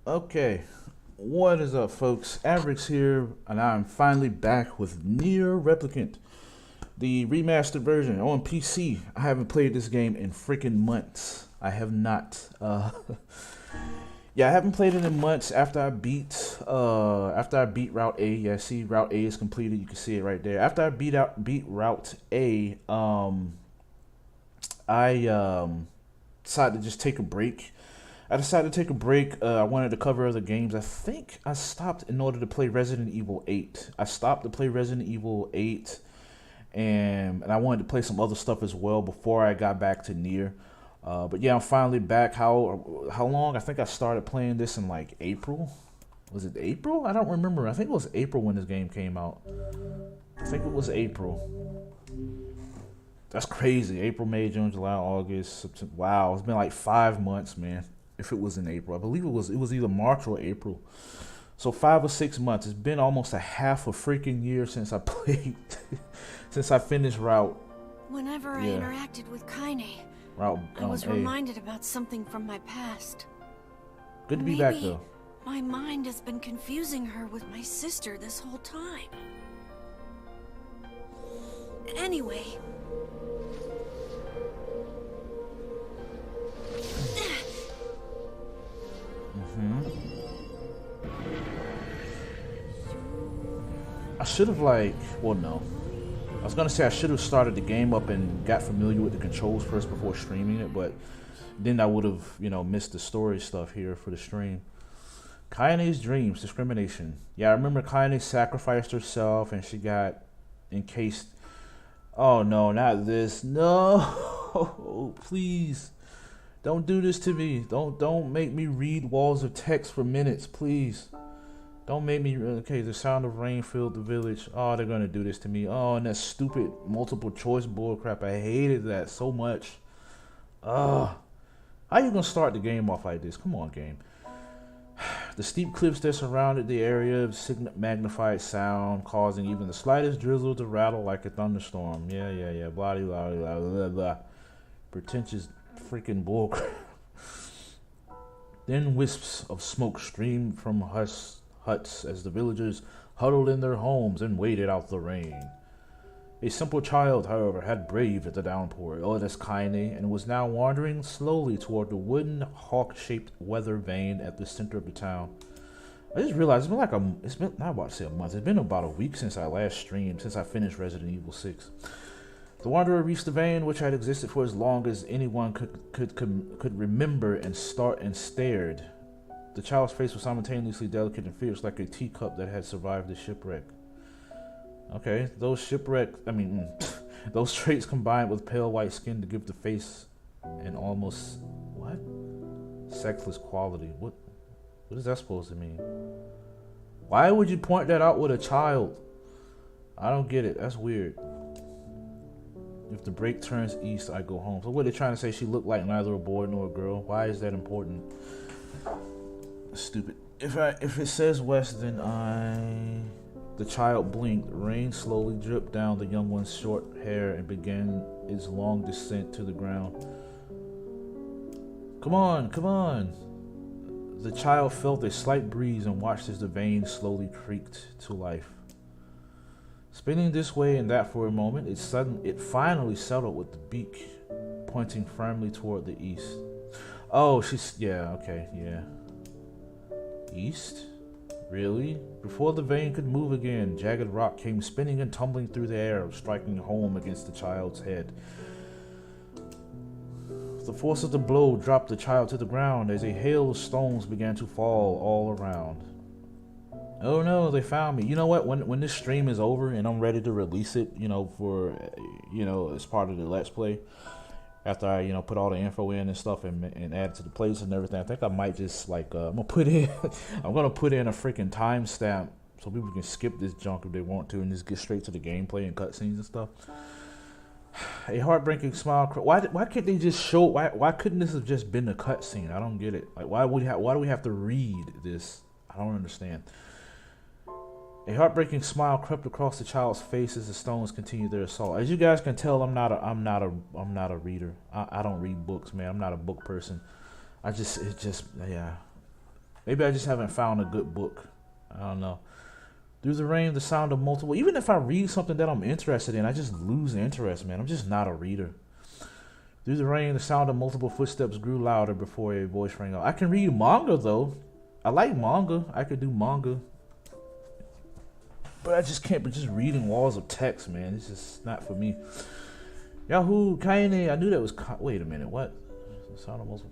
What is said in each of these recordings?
Okay, what is up, folks? Avirx here, and I'm finally back with Nier Replicant, the remastered version on PC. I haven't played this game in freaking months. I have not. Yeah, I haven't played it in months. After I beat Route A. Yeah, see, Route A is completed. You can see it right there. After I beat Route A, I decided to just take a break. I wanted to cover other games. I think I stopped in order to play Resident Evil 8. I stopped to play Resident Evil 8, and I wanted to play some other stuff as well before I got back to Nier. But yeah, I'm finally back. How long? I think I started playing this in like April. Was it April? I don't remember. I think it was April when this game came out. I think it was April. That's crazy. April, May, June, July, August, September. Wow, it's been like 5 months, man. If it was in April, I believe it was either March or April. So 5 or 6 months. It's been almost a half a freaking year since I played, since I finished Route. Whenever I interacted with Kaine, Route I was reminded about something from my past. Good to be back though. My mind has been confusing her with my sister this whole time. Anyway. I should have well, no. I was gonna say I should have started the game up and got familiar with the controls first before streaming it, but then I would have, missed the story stuff here for the stream. Kaine's dreams, discrimination. Yeah, I remember Kaine sacrificed herself and she got encased. Oh no, not this. No, please. Don't do this to me. Don't make me read walls of text for minutes, please. Don't make me. Okay, the sound of rain filled the village. Oh, they're gonna do this to me. Oh, and that stupid multiple choice bullcrap. I hated that so much. How you gonna start the game off like this? Come on, game. The steep cliffs that surrounded the area of magnified sound, causing even the slightest drizzle to rattle like a thunderstorm. Yeah. Blah blah blah blah blah. Pretentious freaking bullcrap. Then wisps of smoke streamed from huts as the villagers huddled in their homes and waited out the rain. A simple child, however, had braved the downpour. Oh, that's Kaine, and was now wandering slowly toward the wooden hawk-shaped weather vane at the center of the town. I just realized it's been not about to say a month. It's been about a week since I last streamed, since I finished Resident Evil 6. The wanderer reached the vein, which had existed for as long as anyone could remember, and stared. The child's face was simultaneously delicate and fierce, like a teacup that had survived the shipwreck. Okay, those traits combined with pale white skin to give the face an almost sexless quality. What is that supposed to mean? Why would you point that out with a child? I don't get it. That's weird. If the break turns east, I go home. So what are they trying to say? She looked like neither a boy nor a girl. Why is that important? Stupid. If it says west, then The child blinked. Rain slowly dripped down the young one's short hair and began its long descent to the ground. Come on. The child felt a slight breeze and watched as the vein slowly creaked to life. Spinning this way and that for a moment, it finally settled with the beak pointing firmly toward the east. Oh, yeah. East? Really? Before the vein could move again, jagged rock came spinning and tumbling through the air, striking home against the child's head. The force of the blow dropped the child to the ground as a hail of stones began to fall all around. Oh no, they found me. You know what? When this stream is over and I'm ready to release it, for as part of the Let's Play, after I put all the info in and stuff and add it to the playlist and everything, I think I might just I'm gonna put in a freaking timestamp so people can skip this junk if they want to and just get straight to the gameplay and cutscenes and stuff. A heartbreaking smile. Why can't they just show? Why couldn't this have just been a cutscene? I don't get it. Why do we have to read this? I don't understand. A heartbreaking smile crept across the child's face as the stones continued their assault. As you guys can tell, I'm not a reader. I don't read books, man. I'm not a book person. Yeah. Maybe I just haven't found a good book. I don't know. Through the rain, the sound of multiple. Even if I read something that I'm interested in, I just lose interest, man. I'm just not a reader. Through the rain, the sound of multiple footsteps grew louder before a voice rang out. I can read manga though. I like manga. I could do manga. But I just can't be just reading walls of text, man. It's just not for me. Yahoo, Kaine. I knew that was. Wait a minute. What? The sound of multiple.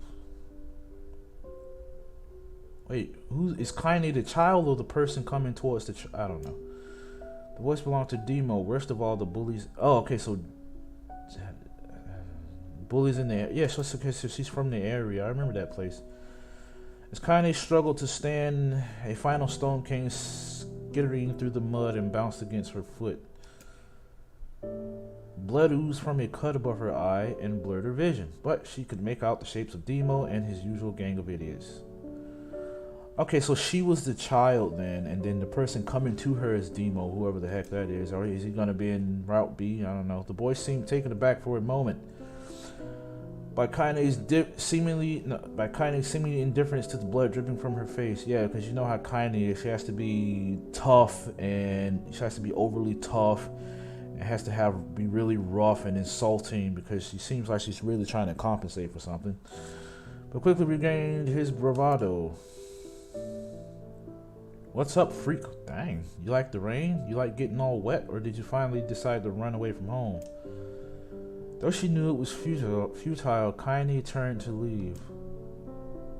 Wait, who is Kaine, the child or the person coming towards the? I don't know. The voice belonged to Demo. Worst of all, the bullies. Oh, okay. So bullies in there. Yeah, so okay. So she's from the area. I remember that place. As Kaine struggled to stand, a final stone came skittering through the mud and bounced against her foot. Blood oozed from a cut above her eye and blurred her vision, but she could make out the shapes of Demo and his usual gang of idiots. Okay, so she was the child then, and then the person coming to her is Demo, whoever the heck that is. Or is he gonna be in Route B? I don't know. The boy seemed taken aback for a moment by Kaine's seemingly indifference to the blood dripping from her face. Yeah, because you know how Kaine is. She has to be tough, and she has to be overly tough. It has to be really rough and insulting because she seems like she's really trying to compensate for something. But quickly regained his bravado. What's up, freak? Dang, you like the rain? You like getting all wet? Or did you finally decide to run away from home? Though she knew it was futile, Kaine turned to leave.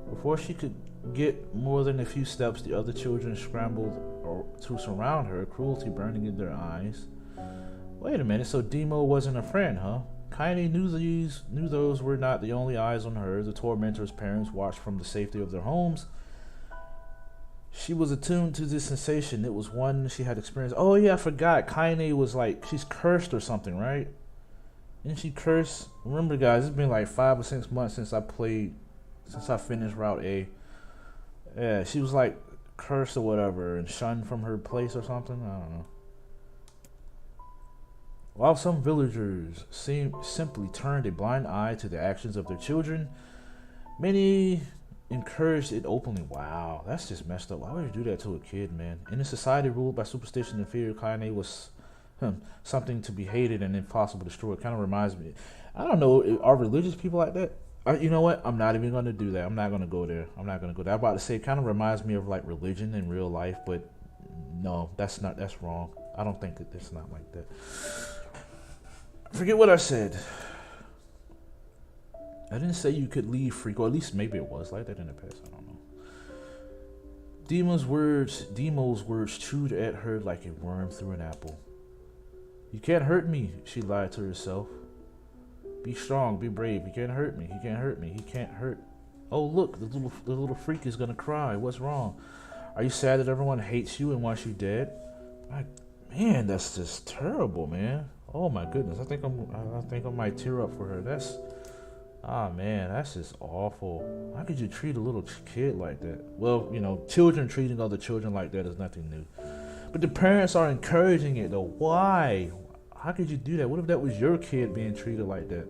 Before she could get more than a few steps, the other children scrambled to surround her, cruelty burning in their eyes. Wait a minute, so Demo wasn't a friend, huh? Kaine knew those were not the only eyes on her. The tormentor's parents watched from the safety of their homes. She was attuned to this sensation. It was one she had experienced. Oh yeah, I forgot. Kaine was like, she's cursed or something, right? Didn't she curse? Remember, guys, it's been like 5 or 6 months since I finished Route A. Yeah, she was like cursed or whatever and shunned from her place or something. I don't know. While some villagers simply turned a blind eye to the actions of their children, many encouraged it openly. Wow, that's just messed up. Why would you do that to a kid, man? In a society ruled by superstition and fear, Kaine was something to be hated and impossible to destroy. It kind of reminds me. I don't know. Are religious people like that? You know what? I'm not even going to do that. I'm not going to go there. I'm about to say it kind of reminds me of like religion in real life, but no, that's wrong. I don't think that it's not like that. Forget what I said. I didn't say you could leave, freak, or at least maybe it was like that in the past. I don't know. Demo's words chewed at her like a worm through an apple. You can't hurt me, she lied to herself. Be strong, be brave. He can't hurt me. He can't hurt me. He can't hurt. Oh look, the little freak is gonna cry. What's wrong? Are you sad that everyone hates you and wants you dead? Man, that's just terrible, man. Oh my goodness, I think I might tear up for her. Man, that's just awful. How could you treat a little kid like that? Well, you know, children treating other children like that is nothing new. But the parents are encouraging it though. Why? How could you do that? What if that was your kid being treated like that?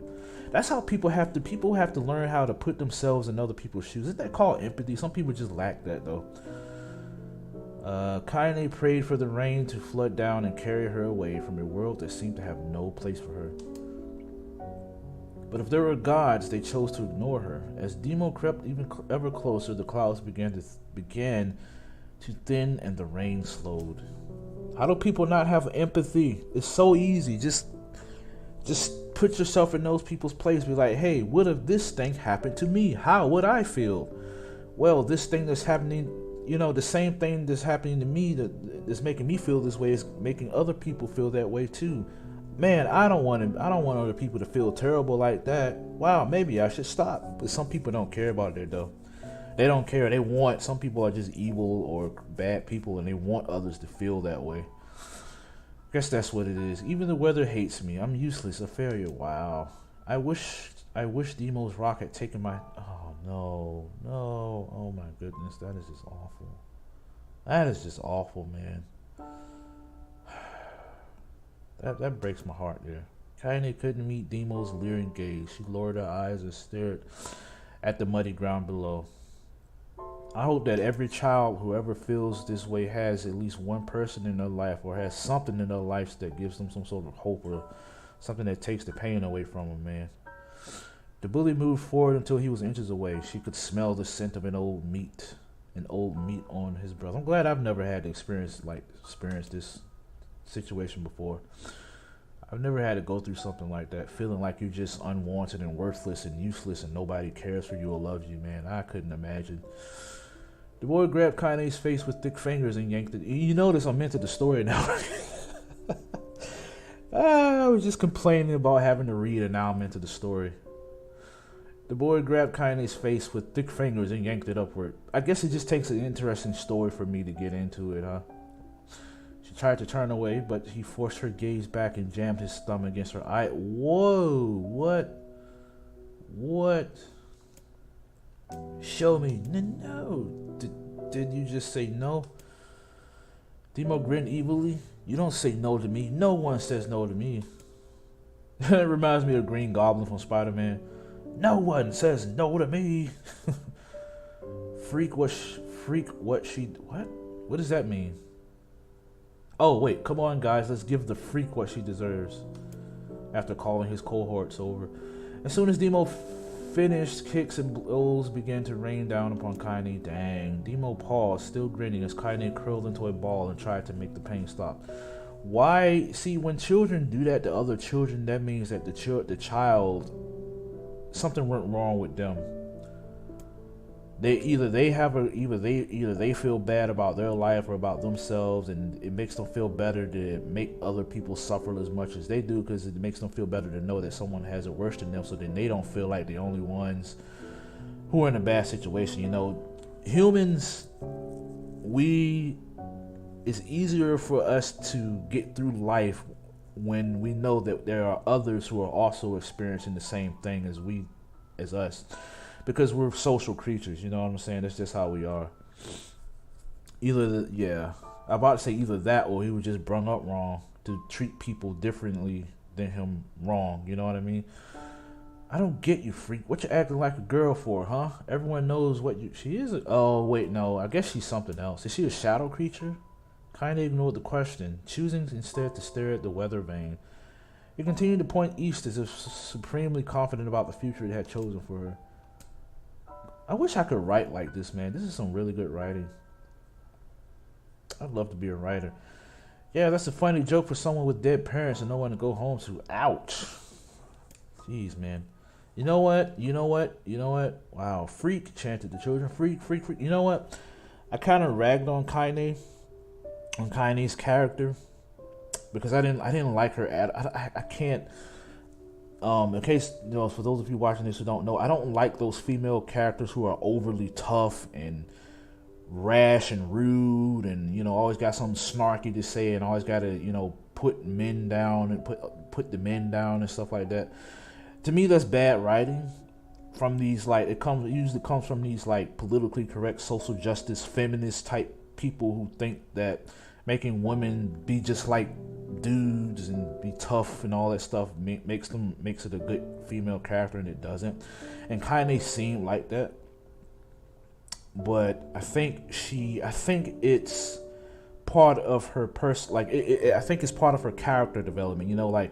That's how people have to learn how to put themselves in other people's shoes. Isn't that called empathy? Some people just lack that though. Kaine prayed for the rain to flood down and carry her away from a world that seemed to have no place for her. But if there were gods, they chose to ignore her. As Demo crept ever closer, the clouds began to thin and the rain slowed. How do people not have empathy? It's so easy. Just put yourself in those people's place. Be like, hey, what if this thing happened to me? How would I feel? Well, this thing that's happening, the same thing that's happening to me that's making me feel this way is making other people feel that way too. Man, I don't want other people to feel terrible like that. Wow, maybe I should stop. But some people don't care about it though. They don't care. Some people are just evil or bad people and they want others to feel that way. Guess that's what it is. Even the weather hates me. I'm useless, a failure. Wow. I wish Demo's rock had taken my... Oh, no. Oh, my goodness. That is just awful. That is just awful, man. That breaks my heart there. Kaine couldn't meet Demo's leering gaze. She lowered her eyes and stared at the muddy ground below. I hope that every child, whoever feels this way, has at least one person in their life or has something in their life that gives them some sort of hope or something that takes the pain away from them, man. The bully moved forward until he was inches away. She could smell the scent of an old meat on his breath. I'm glad I've never had to experience this situation before. I've never had to go through something like that, feeling like you're just unwanted and worthless and useless and nobody cares for you or loves you, man. I couldn't imagine. The boy grabbed Kaine's face with thick fingers and yanked it. You notice I'm into the story now. I was just complaining about having to read and now I'm into the story. The boy grabbed Kaine's face with thick fingers and yanked it upward. I guess it just takes an interesting story for me to get into it, huh? She tried to turn away, but he forced her gaze back and jammed his thumb against her eye. Whoa, what? Show me. No. Did you just say no? Demo grinned evilly. You don't say no to me. No one says no to me. It reminds me of Green Goblin from Spider-Man. No one says no to me. What does that mean? Oh wait, come on guys, let's give the freak what she deserves. After calling his cohorts over. As soon as Demo finished, kicks and blows began to rain down upon Kaine. Dang. Demo paused, still grinning as Kaine curled into a ball and tried to make the pain stop. Why? See, when children do that to other children, that means that the child, something went wrong with them. Either they feel bad about their life or about themselves, and it makes them feel better to make other people suffer as much as they do, because it makes them feel better to know that someone has it worse than them, so then they don't feel like the only ones who are in a bad situation. You know, humans, it's easier for us to get through life when we know that there are others who are also experiencing the same thing as us. Because we're social creatures, you know what I'm saying? That's just how we are. I'm about to say either that or he was just brung up wrong to treat people differently than him wrong, you know what I mean? I don't get you, freak. What you acting like a girl for, huh? Everyone knows she is. Oh, wait, no. I guess she's something else. Is she a shadow creature? Kinda ignored the question, choosing instead to stare at the weather vane. It continued to point east as if supremely confident about the future it had chosen for her. I wish I could write like this, man. This is some really good writing. I'd love to be a writer. Yeah, that's a funny joke for someone with dead parents and no one to go home to. Ouch. Jeez, man. You know what? Wow, freak, chanted the children. Freak. You know what? I kind of ragged on Kaine's character because I didn't like her I can't. In case, for those of you watching this who don't know, I don't like those female characters who are overly tough and rash and rude and, always got something snarky to say and always got to, put men down and put the men down and stuff like that. To me, that's bad writing from these, it usually comes from these, politically correct social justice feminist type people who think that making women be just like dudes and be tough and all that stuff makes it a good female character, and it doesn't. And Kaine seemed like that, but I think it's part of her I think it's part of her character development.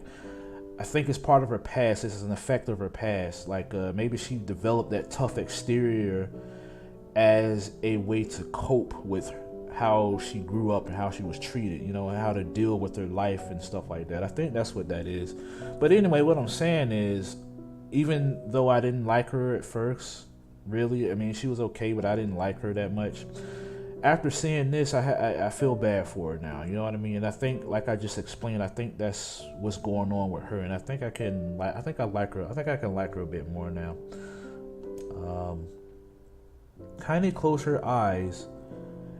I think it's part of her past. This is an effect of her past. Maybe she developed that tough exterior as a way to cope with how she grew up and how she was treated, and how to deal with her life and stuff like that. I think that's what that is. But anyway, what I'm saying is, even though I didn't like her at first, really, I mean, she was okay, but I didn't like her that much. After seeing this, I feel bad for her now, you know what I mean? And I think, like I just explained, I think that's what's going on with her, and I think I can like her a bit more now. Kaine closed her eyes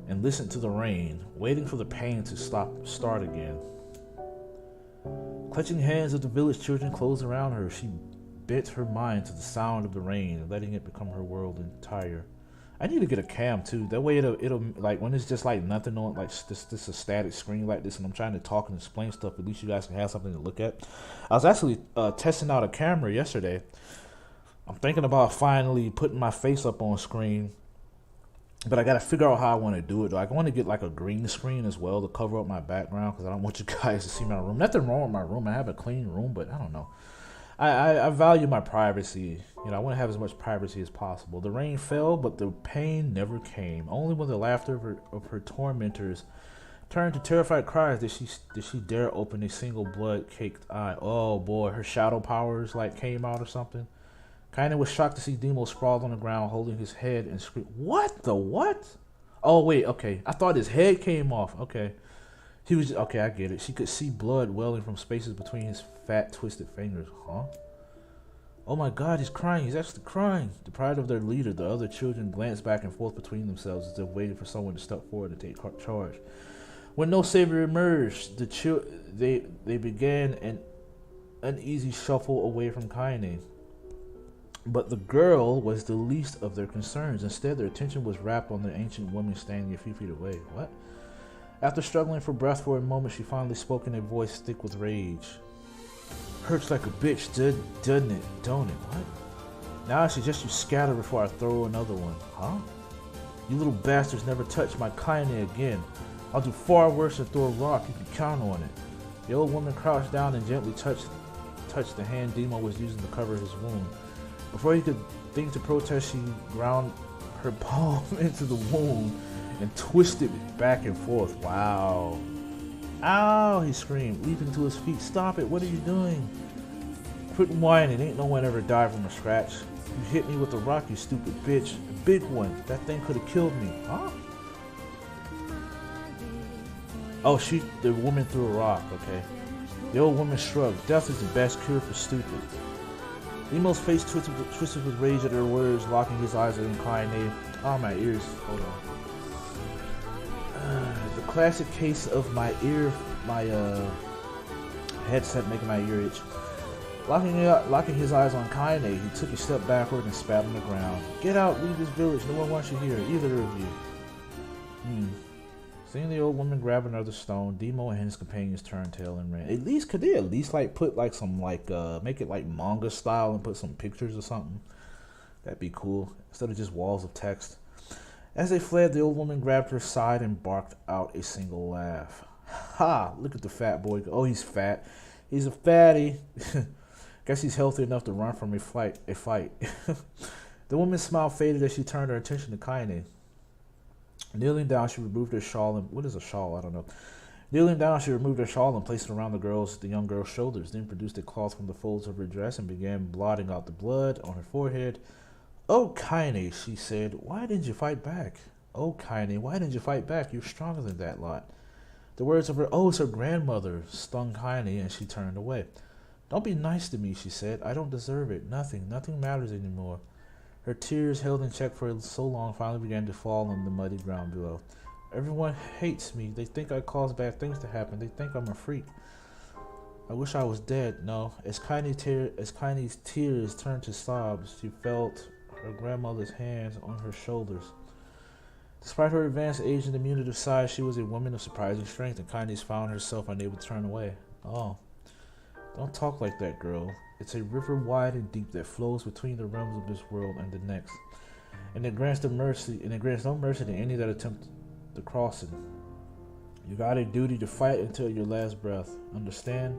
and listened to the rain, waiting for the pain to start again. Clutching hands of the village children closed around her, she bent her mind to the sound of the rain, letting it become her world entire. I need to get a cam too. That way it'll when it's just nothing on, just a static screen like this, and I'm trying to talk and explain stuff, at least you guys can have something to look at. I was actually testing out a camera yesterday. I'm thinking about finally putting my face up on screen But I gotta figure out how I want to do it. Though I want to get like a green screen as well to cover up my background because I don't want you guys to see my room. Nothing wrong with my room. I have a clean room, but I don't know. I value my privacy. You know, I want to have as much privacy as possible. The rain fell, but the pain never came. Only when the laughter of her tormentors turned to terrified cries did she dare open a single blood-caked eye. Oh boy, her shadow powers like came out or something. Kaine was shocked to see Demo sprawled on the ground, holding his head and screamed, "What the what?" Oh wait, okay. I thought his head came off. Okay. He was okay, I get it. She could see blood welling from spaces between his fat, twisted fingers. Huh? Oh my god, he's crying. He's actually crying. Deprived of their leader, the other children glanced back and forth between themselves as if waiting for someone to step forward to take charge. When no savior emerged, they began an uneasy shuffle away from Kaine. But the girl was the least of their concerns. Instead, their attention was wrapped on the ancient woman standing a few feet away. What? After struggling for breath for a moment, she finally spoke in a voice thick with rage. "Hurts like a bitch, doesn't it? Don't it? What? Now I suggest you scatter before I throw another one." Huh? "You little bastards never touch my Kaine again. I'll do far worse than throw a rock. You can count on it." The old woman crouched down and gently touched the hand Demo was using to cover his wound. Before he could think to protest, she ground her palm into the wound and twisted it back and forth. Wow. "Ow!" he screamed, leaping to his feet. "Stop it! What are you doing?" "Quit whining. Ain't no one ever died from a scratch. You hit me with a rock, you stupid bitch. A big one. That thing could have killed me." Huh? Oh, the woman threw a rock. Okay. The old woman shrugged. "Death is the best cure for stupid." Nemo's face twisted with rage at her words, locking his eyes on Kaine. Oh, my ears. Hold on. The classic case of my headset making my ear itch. Locking his eyes on Kaine, he took a step backward and spat on the ground. "Get out, leave this village. No one wants you here, either of you." Seeing the old woman grab another stone, Demo and his companions turned tail and ran. Could they at least like put like some make it like manga style and put some pictures or something? That'd be cool instead of just walls of text. As they fled, the old woman grabbed her side and barked out a single laugh. "Ha! Look at the fat boy. Oh, he's fat. He's a fatty. Guess he's healthy enough to run from a fight." The woman's smile faded as she turned her attention to Kaine. Kneeling down, she removed her shawl and... What is a shawl? I don't know. Kneeling down, she removed her shawl and placed it around the young girl's shoulders, then produced a cloth from the folds of her dress and began blotting out the blood on her forehead. "Oh, Kaine," she said, "why didn't you fight back? Oh, Kaine, why didn't you fight back? You're stronger than that lot." The words of it's her grandmother, stung Kaine, and she turned away. "Don't be nice to me," she said. "I don't deserve it. Nothing matters anymore." Her tears, held in check for so long, finally began to fall on the muddy ground below. "Everyone hates me. They think I cause bad things to happen. They think I'm a freak. I wish I was dead." No. As Kaine's tears turned to sobs, she felt her grandmother's hands on her shoulders. Despite her advanced age and diminutive size, she was a woman of surprising strength, and Kaine found herself unable to turn away. "Oh, don't talk like that, girl. It's a river wide and deep that flows between the realms of this world and the next, and it grants no mercy to any that attempt to cross it. You got a duty to fight until your last breath. Understand?"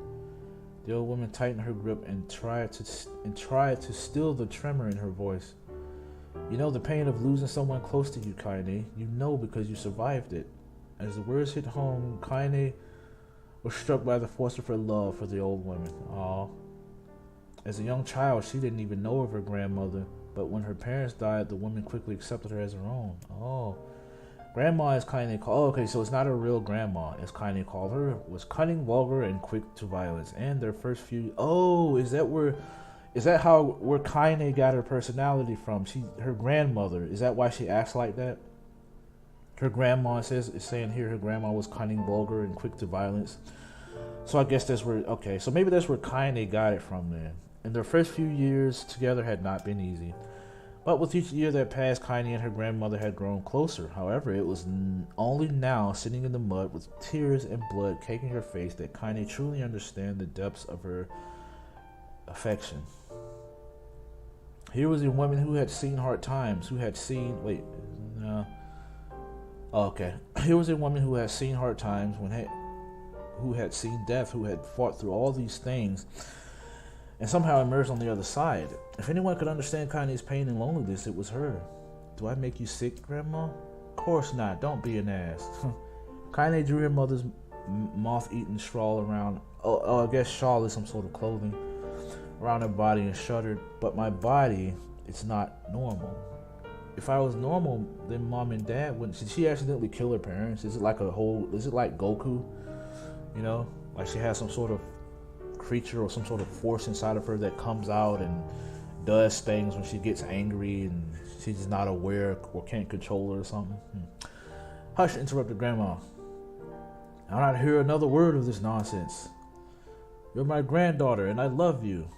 The old woman tightened her grip and tried to still the tremor in her voice. "You know the pain of losing someone close to you, Kaine. You know because you survived it." As the words hit home, Kaine was struck by the force of her love for the old woman. Aww. As a young child, she didn't even know of her grandmother, but when her parents died, the woman quickly accepted her as her own. Oh. Grandma, as Kaine called... Oh, okay, so it's not a real grandma, as Kaine called her, was cunning, vulgar, and quick to violence. And their first few... Oh, is that where Kaine got her personality from? Her grandmother. Is that why she acts like that? Her grandma is saying here her grandma was cunning, vulgar, and quick to violence. So I guess that's where... Okay, so maybe that's where Kaine got it from then. And their first few years together had not been easy. But with each year that passed, Kaine and her grandmother had grown closer. However, it was only now, sitting in the mud with tears and blood caking her face, that Kaine truly understood the depths of her affection. Here was a woman who had seen hard times, who had seen... Oh, okay. Here was a woman who had seen hard times, who had seen death, who had fought through all these things, and somehow emerged on the other side. If anyone could understand Kaine's pain and loneliness, it was her. Do I make you sick, Grandma? Of course not. Don't be an ass. Kaine drew her mother's moth-eaten shawl around. I guess shawl is some sort of clothing around her body and shuddered. But my body, it's not normal. If I was normal, then Mom and Dad wouldn't. Did she accidentally kill her parents? Is it like Goku? You know, like she has some sort of creature or some sort of force inside of her that comes out and does things when she gets angry and she's not aware or can't control her or something. Hush, interrupted Grandma. I'll not hear another word of this nonsense. You're my granddaughter and I love you.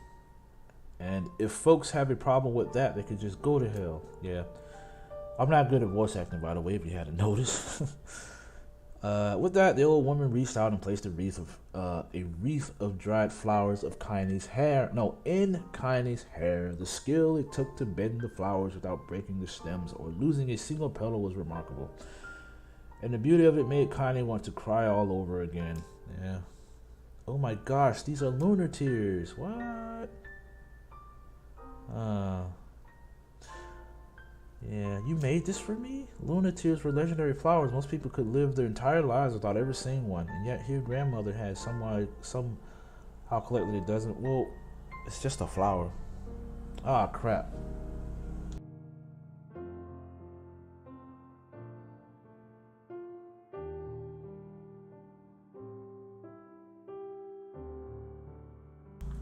And if folks have a problem with that, they could just go to hell. Yeah. I'm not good at voice acting, by the way, if you hadn't noticed. With that, the old woman reached out and placed a wreath of dried flowers of Kaine's hair. No, in Kaine's hair. The skill it took to bend the flowers without breaking the stems or losing a single petal was remarkable. And the beauty of it made Kaine want to cry all over again. Yeah. Oh my gosh, these are lunar tears. What? Yeah, you made this for me? Lunar tears were legendary flowers. Most people could live their entire lives without ever seeing one. And yet here grandmother has somehow collected it doesn't. Well, it's just a flower. Ah, crap.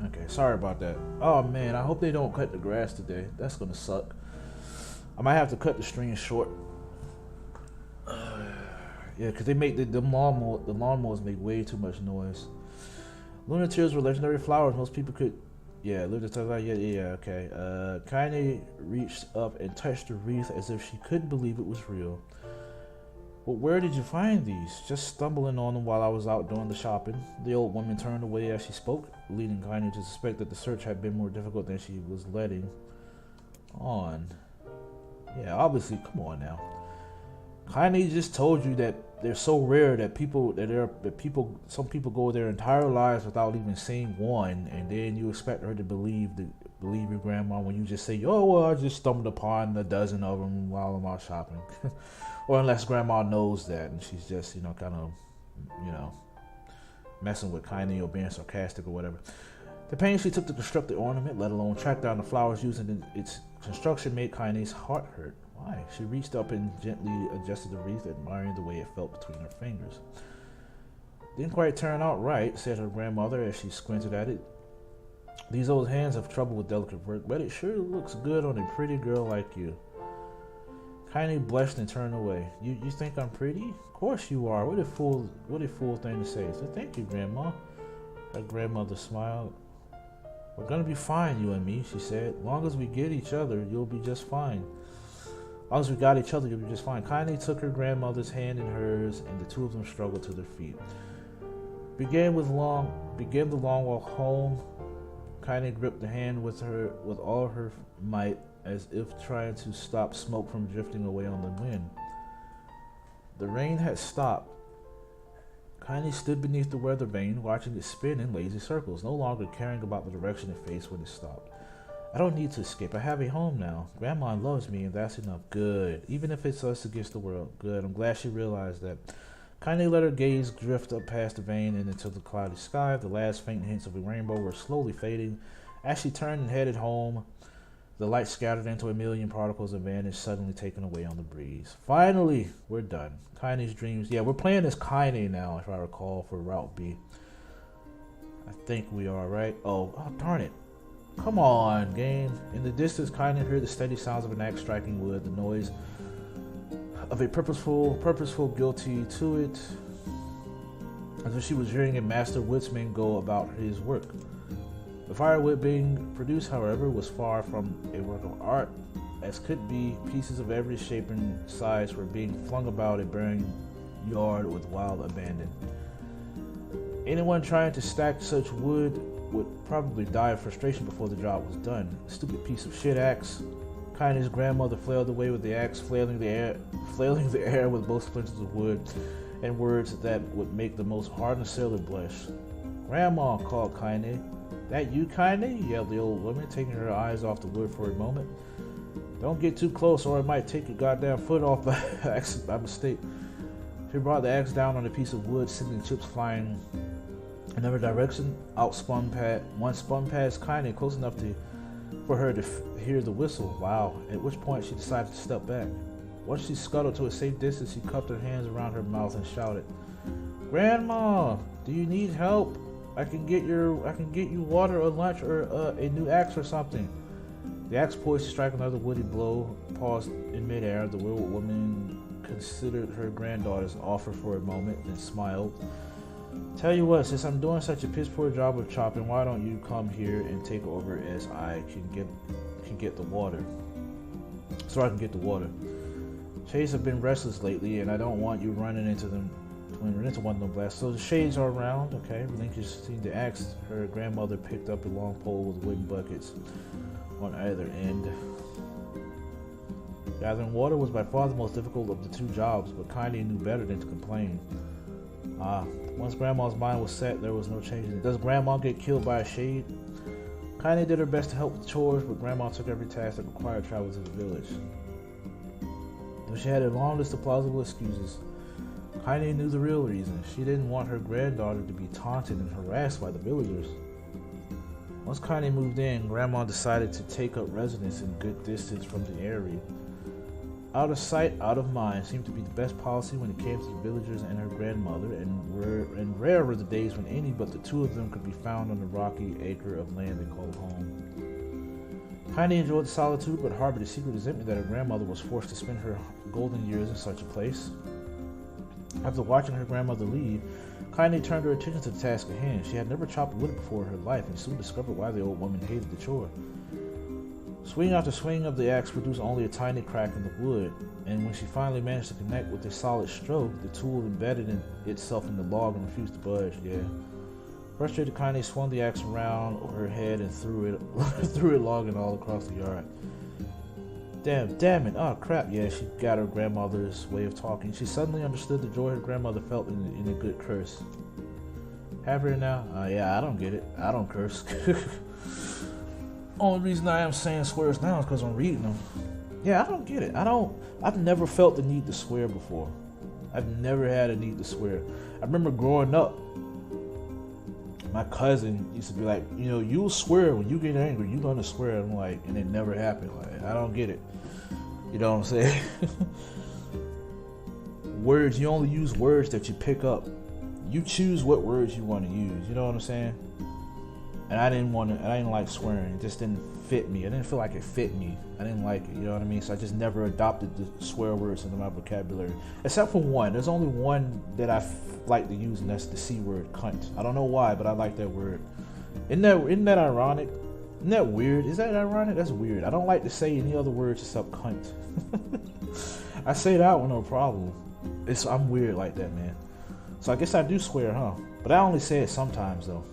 Okay, sorry about that. Oh man, I hope they don't cut the grass today. That's gonna suck. I might have to cut the stream short. Yeah, because they make the lawnmowers make way too much noise. Lunar tears were legendary flowers. Most people could, yeah, live to talk about. Yeah, okay. Kaine reached up and touched the wreath as if she couldn't believe it was real. Well, where did you find these? Just stumbling on them while I was out doing the shopping. The old woman turned away as she spoke, leading Kaine to suspect that the search had been more difficult than she was letting on. Yeah, obviously, come on now. Kaine just told you that they're so rare that some people go their entire lives without even seeing one, and then you expect her to believe your grandma when you just say, "Oh well, I just stumbled upon a dozen of them while I'm out shopping," or unless grandma knows that and she's just kind of messing with Kaine or being sarcastic or whatever. The pains she took to construct the ornament, let alone track down the flowers used in its construction, made Kaine's heart hurt. Why? She reached up and gently adjusted the wreath, admiring the way it felt between her fingers. Didn't quite turn out right, said her grandmother as she squinted at it. These old hands have trouble with delicate work, but it sure looks good on a pretty girl like you. Kaine blushed and turned away. You think I'm pretty? Of course you are. What a fool thing to say. So thank you, Grandma. Her grandmother smiled. We're gonna be fine, you and me, she said. Long as we get each other, you'll be just fine. Long as we got each other, you'll be just fine. Kaine took her grandmother's hand in hers, and the two of them struggled to their feet. Began the long walk home. Kaine gripped the hand with all her might, as if trying to stop smoke from drifting away on the wind. The rain had stopped. Kaine stood beneath the weather vane, watching it spin in lazy circles, no longer caring about the direction it faced when it stopped. I don't need to escape. I have a home now. Grandma loves me, and that's enough. Good. Even if it's us against the world. Good. I'm glad she realized that. Kaine let her gaze drift up past the vane and into the cloudy sky. The last faint hints of a rainbow were slowly fading. As she turned and headed home, the light scattered into a million particles and vanished, suddenly taken away on the breeze. Finally, we're done. Kaine's dreams. Yeah, we're playing as Kaine now, if I recall, for Route B. I think we are, right? Oh, darn it. Come on, game. In the distance, Kaine heard the steady sounds of an axe striking wood, the noise of a purposeful guilty to it, as if she was hearing a master woodsman go about his work. The firewood being produced, however, was far from a work of art, as could be. Pieces of every shape and size were being flung about a barren yard with wild abandon. Anyone trying to stack such wood would probably die of frustration before the job was done. Stupid piece of shit axe. Kaine's grandmother flailed away with the axe, flailing the air with both splinters of wood and words that would make the most hardened sailor blush. "Grandma," called Kaine. "That you, Kaine?" yelled the old woman, taking her eyes off the wood for a moment. "Don't get too close or I might take your goddamn foot off by mistake." She brought the axe down on a piece of wood, sending chips flying in every direction. One spun past Kaine close enough for her to hear the whistle. Wow. At which point she decided to step back. Once she scuttled to a safe distance, she cupped her hands around her mouth and shouted, "Grandma, do you need help? I can get you water or lunch or a new axe or something." The axe poised to strike another woody blow paused in midair. The old woman considered her granddaughter's offer for a moment, then smiled. "Tell you what, since I'm doing such a piss poor job of chopping, why don't you come here and take over as I can get the water. So I can get the water. Shades have been restless lately, and I don't want you running into one of them blasts. So the shades are around, okay." Relinquishing the axe, her grandmother picked up a long pole with wooden buckets on either end. Gathering water was by far the most difficult of the two jobs, but Kaine knew better than to complain. Once Grandma's mind was set, there was no changing it. Does Grandma get killed by a shade? Kaine did her best to help with chores, but Grandma took every task that required travel to the village. Though she had a long list of plausible excuses, Kaine knew the real reason. She didn't want her granddaughter to be taunted and harassed by the villagers. Once Kaine moved in, Grandma decided to take up residence in good distance from the area. Out of sight, out of mind seemed to be the best policy when it came to the villagers and her grandmother, and rare were the days when any but the two of them could be found on the rocky acre of land they called home. Kaine enjoyed the solitude, but harbored a secret resentment that her grandmother was forced to spend her golden years in such a place. After watching her grandmother leave, Kaine turned her attention to the task at hand. She had never chopped wood before in her life, and soon discovered why the old woman hated the chore. Swing after swing of the axe produced only a tiny crack in the wood, and when she finally managed to connect with a solid stroke, the tool embedded itself in the log and refused to budge. Frustrated, Kaine swung the axe around her head and threw it logging all across the yard. Damn it, oh crap, she got her grandmother's way of talking. She suddenly understood the joy her grandmother felt in a good curse. Happier now? I don't get it. I don't curse. Only reason I am saying swears now is because I'm reading them. I don't get it. I've never felt the need to swear before. I've never had a need to swear. I remember growing up, my cousin used to be like, you'll swear when you get angry, you're gonna swear. I'm like, and it never happened. Like, I don't get it. You know what I'm saying? Words, you only use words that you pick up. You choose what words you want to use. You know what I'm saying? And I didn't like swearing. It just didn't fit me. I didn't feel like it fit me. I didn't like it, you know what I mean? So I just never adopted the swear words into my vocabulary. Except for one. There's only one that I like to use, and that's the C word, cunt. I don't know why, but I like that word. Isn't that ironic? Isn't that weird? Is that ironic? That's weird. I don't like to say any other words except cunt. I say that with no problem. I'm weird like that, man. So I guess I do swear, huh? But I only say it sometimes, though.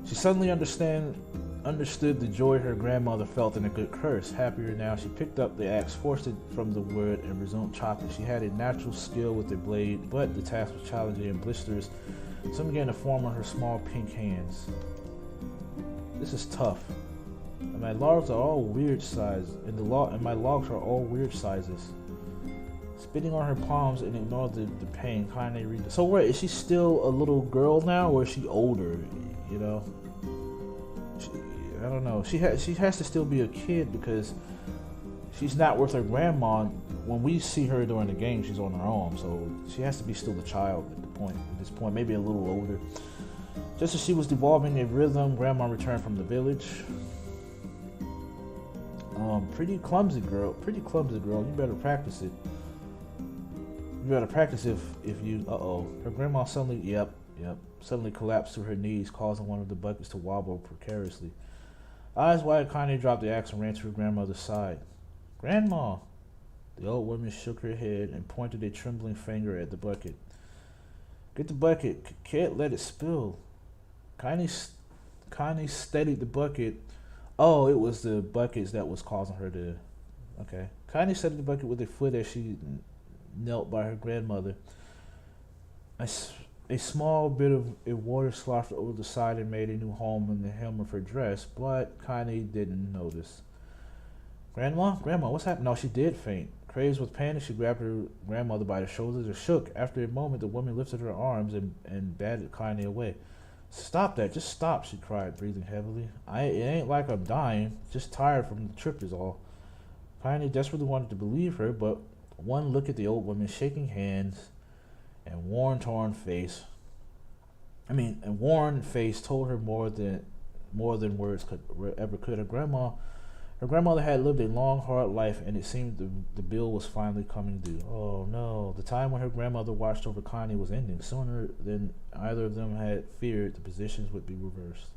She suddenly understood the joy her grandmother felt in a good curse. Happier now, she picked up the axe, forced it from the wood, and resumed chopping. She had a natural skill with the blade, but the task was challenging, and blisters soon began to form on her small pink hands. This is tough. And my logs are all weird sizes, and my logs are all weird sizes. Spitting on her palms and ignored the pain, Kaine read. So wait, is she still a little girl now, or is she older? I don't know. She has to still be a kid because she's not with her grandma. When we see her during the game, she's on her own, so she has to be still a child at this point, maybe a little older. Just as she was devolving a rhythm, Grandma returned from the village. Pretty clumsy girl. You better practice it. You better practice if you. Her grandma suddenly collapsed to her knees, causing one of the buckets to wobble precariously. Eyes wide, Kaine dropped the axe and ran to her grandmother's side. Grandma! The old woman shook her head and pointed a trembling finger at the bucket. Get the bucket. Can't let it spill. Kaine steadied the bucket Oh, it was the buckets that was causing her to. Okay. Kaine set the bucket with her foot as she knelt by her grandmother. A small bit of water sloshed over the side and made a new home in the hem of her dress, but Kaine didn't notice. Grandma, what's happened? No, she did faint. Crazed with panic, she grabbed her grandmother by the shoulders and shook. After a moment, the woman lifted her arms and batted Kaine away. Stop that, just stop, she cried, breathing heavily. It ain't like I'm dying, just tired from the trip is all. Kaine desperately wanted to believe her, but one look at the old woman shaking hands and worn face told her more than words ever could. Her grandmother had lived a long, hard life, and it seemed the bill was finally coming due. Oh no, the time when her grandmother watched over Kaine was ending. Sooner than either of them had feared, the positions would be reversed.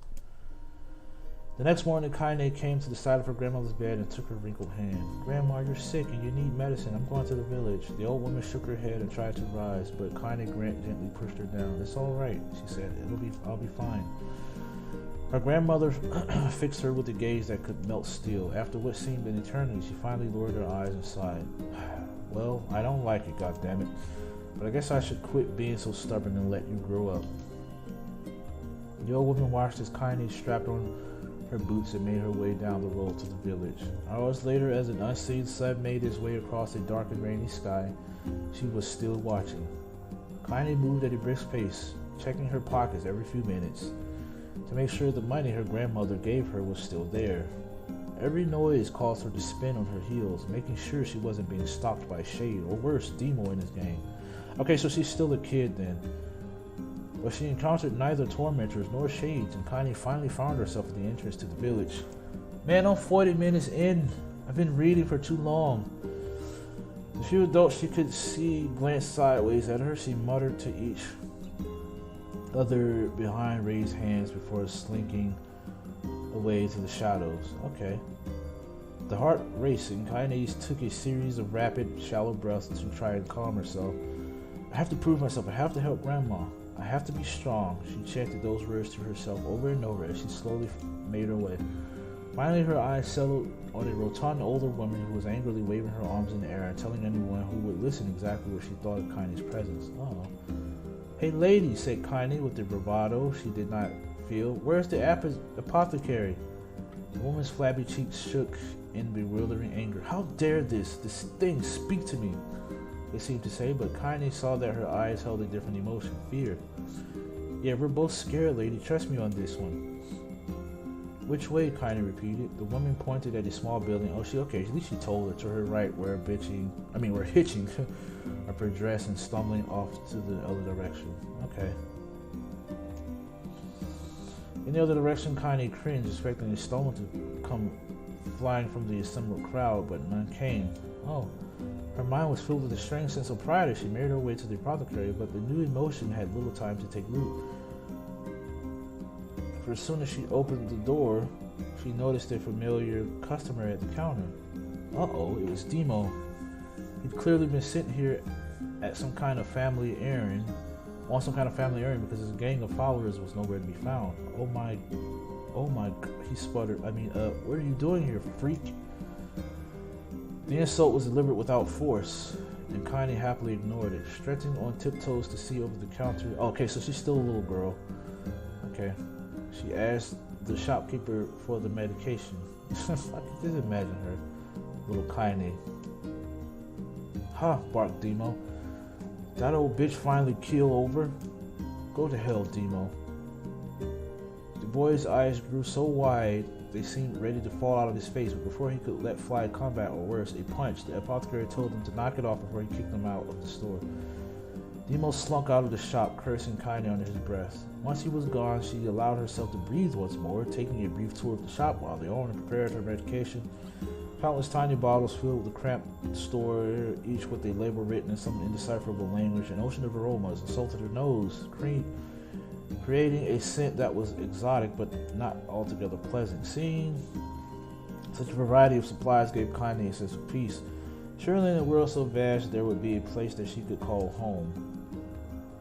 The next morning, Kaine came to the side of her grandmother's bed and took her wrinkled hand. Grandma, you're sick and you need medicine. I'm going to the village. The old woman shook her head and tried to rise, but Kaine gently pushed her down. It's all right, she said. I'll be fine. Her grandmother fixed her with a gaze that could melt steel. After what seemed an eternity, she finally lowered her eyes and sighed. Well, I don't like it, goddammit. But I guess I should quit being so stubborn and let you grow up. The old woman watched as Kaine strapped on her boots and made her way down the road to the village. Hours later, as an unseen sun made its way across a dark and rainy sky, she was still watching. Kaine moved at a brisk pace, checking her pockets every few minutes to make sure the money her grandmother gave her was still there. Every noise caused her to spin on her heels, making sure she wasn't being stalked by Shade, or worse, Demo in this game. Okay, so she's still a kid then. But she encountered neither tormentors nor shades, and Kaine finally found herself at the entrance to the village. Man, I'm 40 minutes in. I've been reading for too long. The few adults she could see glanced sideways at her. She muttered to each other behind raised hands before slinking away to the shadows. Okay. The heart racing, Kaine took a series of rapid, shallow breaths to try and calm herself. I have to prove myself. I have to help Grandma. I have to be strong. She chanted those words to herself over and over as she slowly made her way. Finally, her eyes settled on a rotund older woman who was angrily waving her arms in the air and telling anyone who would listen exactly what she thought of Kaine's presence. Oh. Hey lady, said Kaine with the bravado she did not feel. Where's the apothecary? The woman's flabby cheeks shook in bewildering anger. How dare this thing speak to me? It seemed to say, but Kaine saw that her eyes held a different emotion, fear. Yeah, we're both scared, lady. Trust me on this one. Which way? Kaine repeated. The woman pointed at a small building. Oh, at least she told her to her right we're hitching up her dress and stumbling off to the other direction. Okay. In the other direction, Kaine cringed, expecting a stone to come flying from the assembled crowd, but none came. Oh. Her mind was filled with a strange sense of pride as she made her way to the apothecary, but the new emotion had little time to take root. For as soon as she opened the door, she noticed a familiar customer at the counter. Uh-oh, it was Demo. He'd clearly been sent here at some kind of family errand, because his gang of followers was nowhere to be found. Oh my, he sputtered. What are you doing here, freak? The insult was delivered without force, and Kaine happily ignored it, stretching on tiptoes to see over the counter. Oh, okay, so she's still a little girl. Okay. She asked the shopkeeper for the medication. I can just imagine her. Little Kaine. Ha, barked Demo. That old bitch finally keel over? Go to hell, Demo. The boy's eyes grew so wide they seemed ready to fall out of his face, but before he could let fly a combat or worse, a punch, the apothecary told him to knock it off before he kicked him out of the store. Demo slunk out of the shop, cursing Kaine under his breath. Once he was gone, she allowed herself to breathe once more, taking a brief tour of the shop while the owner prepared her medication. Countless tiny bottles filled the cramped store, each with a label written in some indecipherable language. An ocean of aromas assaulted her nose, creating a scent that was exotic but not altogether pleasant. Seeing such a variety of supplies gave Kaine a sense of peace. Surely in a world so vast there would be a place that she could call home.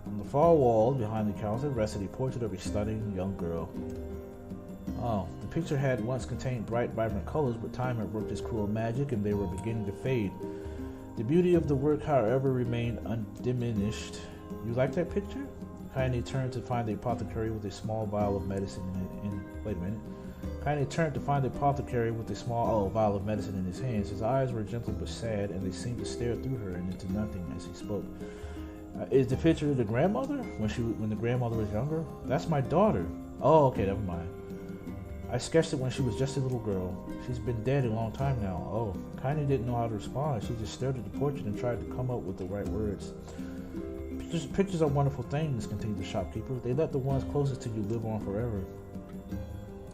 On the far wall behind the counter rested a portrait of a stunning young girl. Oh, the picture had once contained bright, vibrant colors, but time had worked its cruel magic and they were beginning to fade. The beauty of the work, however, remained undiminished. You like that picture? Kaine turned to find the apothecary with a small vial of medicine wait a minute. Kaine turned to find the apothecary with a small vial of medicine in his hands. His eyes were gentle but sad, and they seemed to stare through her and into nothing as he spoke. Is the picture of the grandmother? When the grandmother was younger? That's my daughter. Oh, okay, never mind. I sketched it when she was just a little girl. She's been dead a long time now. Oh, Kaine didn't know how to respond. She just stared at the portrait and tried to come up with the right words. Pictures are wonderful things, continued the shopkeeper. They let the ones closest to you live on forever.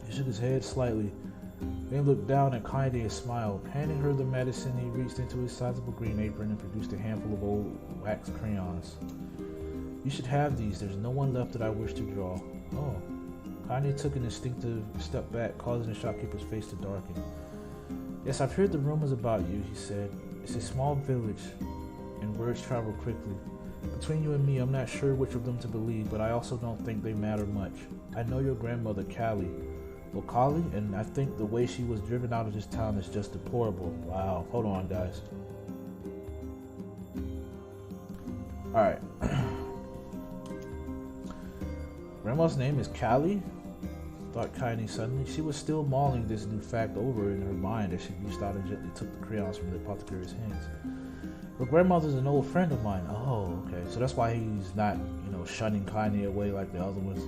He shook his head slightly, then looked down at Kaine and smiled. Handing her the medicine, he reached into his sizable green apron and produced a handful of old wax crayons. You should have these. There's no one left that I wish to draw. Oh. Kaine took an instinctive step back, causing the shopkeeper's face to darken. Yes, I've heard the rumors about you, he said. It's a small village, and words travel quickly. Between you and me, I'm not sure which of them to believe, but I also don't think they matter much. I know your grandmother, Callie. Well, Callie, and I think the way she was driven out of this town is just deplorable. Wow. Hold on, guys. Alright. Grandma's name is Callie? Thought Kaine suddenly. She was still mulling this new fact over in her mind as she reached out and gently took the crayons from the apothecary's hands. Her grandmother's an old friend of mine. Oh, okay. So that's why he's not, shunning Kaine away like the other ones.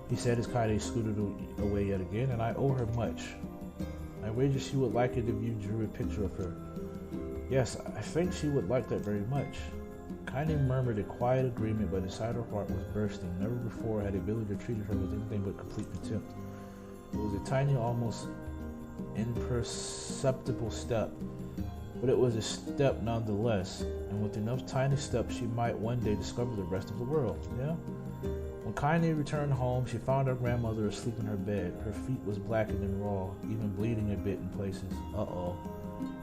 He said as Kaine scooted away yet again, and I owe her much. I wager she would like it if you drew a picture of her. Yes, I think she would like that very much. Kaine murmured a quiet agreement, but inside her heart was bursting. Never before had a villager treated her with anything but complete contempt. It was a tiny, almost imperceptible step, but it was a step nonetheless, and with enough tiny steps she might one day discover the rest of the world, yeah? When Kaine returned home, she found her grandmother asleep in her bed. Her feet was blackened and raw, even bleeding a bit in places. Uh-oh.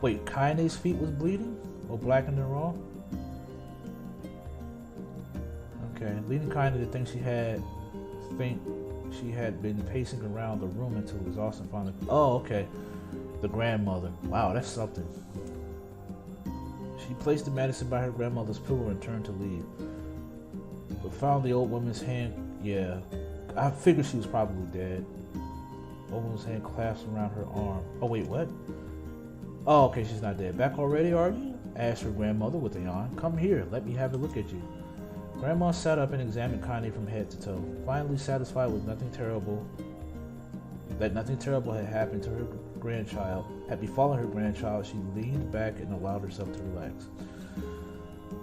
Wait, Kaine's feet was bleeding? Or blackened and raw? Okay, leading Kaine to think she had been pacing around the room until exhaustion finally. Oh, okay. The grandmother. Wow, that's something. She placed the medicine by her grandmother's pillow and turned to leave, but found the old woman's hand. Yeah, I figured she was probably dead. Old woman's hand clasped around her arm. Oh wait, what? Oh, okay, she's not dead. Back already, are you? Asked her grandmother with a yawn. Come here, let me have a look at you. Grandma sat up and examined Kaine from head to toe. Finally, satisfied with nothing terrible had happened to her grandchild, had befallen her grandchild, she leaned back and allowed herself to relax.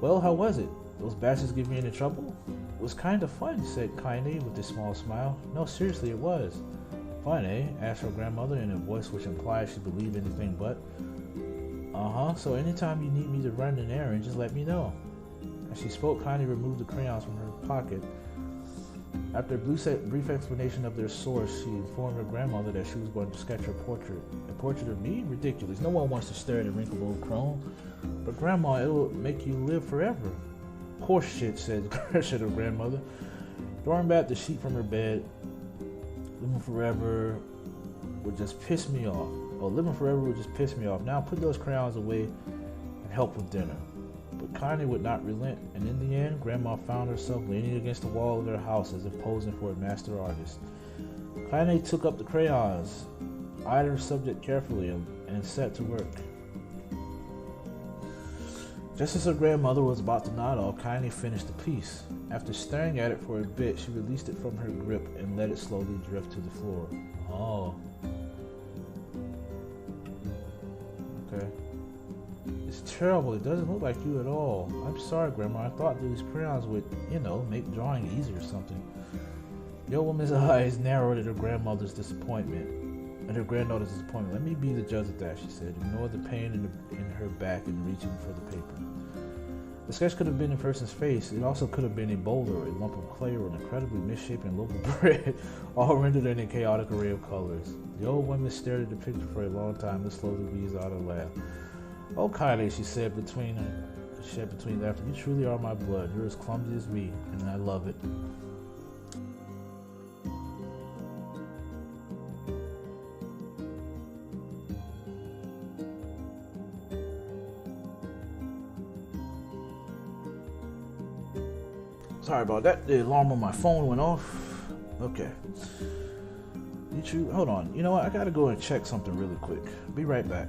Well, how was it? Those bastards give you any trouble? It was kind of fun, said Kaine with a small smile. No, seriously, it was. Fun, eh? Asked her grandmother in a voice which implied she believed anything but. Uh-huh, so anytime you need me to run an errand, just let me know. As she spoke, Kaine removed the crayons from her pocket. After a brief explanation of their source, she informed her grandmother that she was going to sketch her portrait. A portrait of me? Ridiculous. No one wants to stare at a wrinkled old crone. But Grandma, it'll make you live forever. Horse shit, said her grandmother, throwing back the sheet from her bed. Living forever would just piss me off. Oh, living forever would just piss me off. Now put those crayons away and help with dinner. But Kaine would not relent, and in the end, Grandma found herself leaning against the wall of their house as if posing for a master artist. Kaine took up the crayons, eyed her subject carefully, and set to work. Just as her grandmother was about to nod off, Kaine finished the piece. After staring at it for a bit, she released it from her grip and let it slowly drift to the floor. Oh. Okay. It's terrible. It doesn't look like you at all. I'm sorry, Grandma. I thought these crayons would, make drawing easier or something. The old woman's eyes narrowed at her grandmother's disappointment. Let me be the judge of that, she said. Ignore the pain in her back and reaching for the paper. The sketch could have been a person's face. It also could have been a boulder, a lump of clay, or an incredibly misshapen loaf of bread, all rendered in a chaotic array of colors. The old woman stared at the picture for a long time and slowly wheezed out a laugh. Oh, Kaine, she said between laughter, you truly are my blood. You're as clumsy as me, and I love it. Sorry about that. The alarm on my phone went off. Okay. Hold on. You know what? I gotta go and check something really quick. Be right back.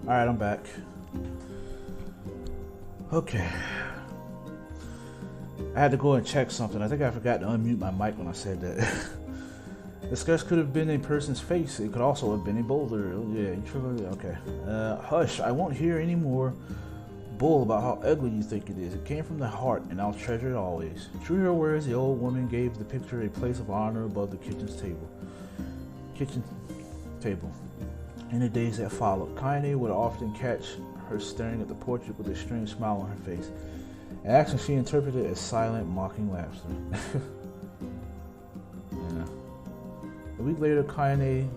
Alright, I'm back. Okay. I had to go and check something. I think I forgot to unmute my mic when I said that. The sketch could have been a person's face. It could also have been a boulder. Oh, yeah, okay. Hush, I won't hear any more bull about how ugly you think it is. It came from the heart, and I'll treasure it always. True to her words, the old woman gave the picture a place of honor above the kitchen table. In the days that followed, Kaine would often catch her staring at the portrait with a strange smile on her face, an action she interpreted as silent, mocking laughter. Yeah. A week later, Kaine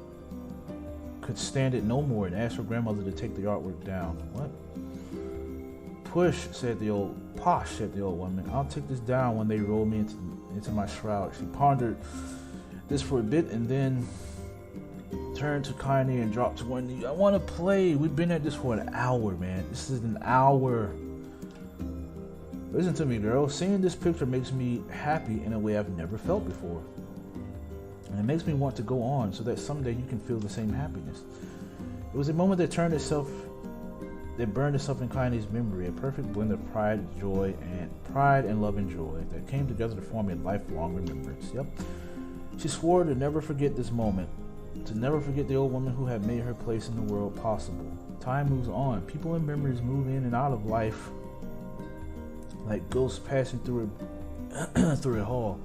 could stand it no more and asked her grandmother to take the artwork down. What? Posh, said the old woman. I'll take this down when they roll me into my shroud. She pondered this for a bit and then turned to Kaine and dropped to one knee. I want to play. We've been at this for an hour, man. This is an hour. Listen to me, girl. Seeing this picture makes me happy in a way I've never felt before. And it makes me want to go on so that someday you can feel the same happiness. It was a moment that burned itself in Kaine's memory, a perfect blend of pride and love and joy that came together to form a lifelong remembrance. Yep. She swore to never forget this moment, to never forget the old woman who had made her place in the world possible. Time moves on. People and memories move in and out of life like ghosts passing through a hall.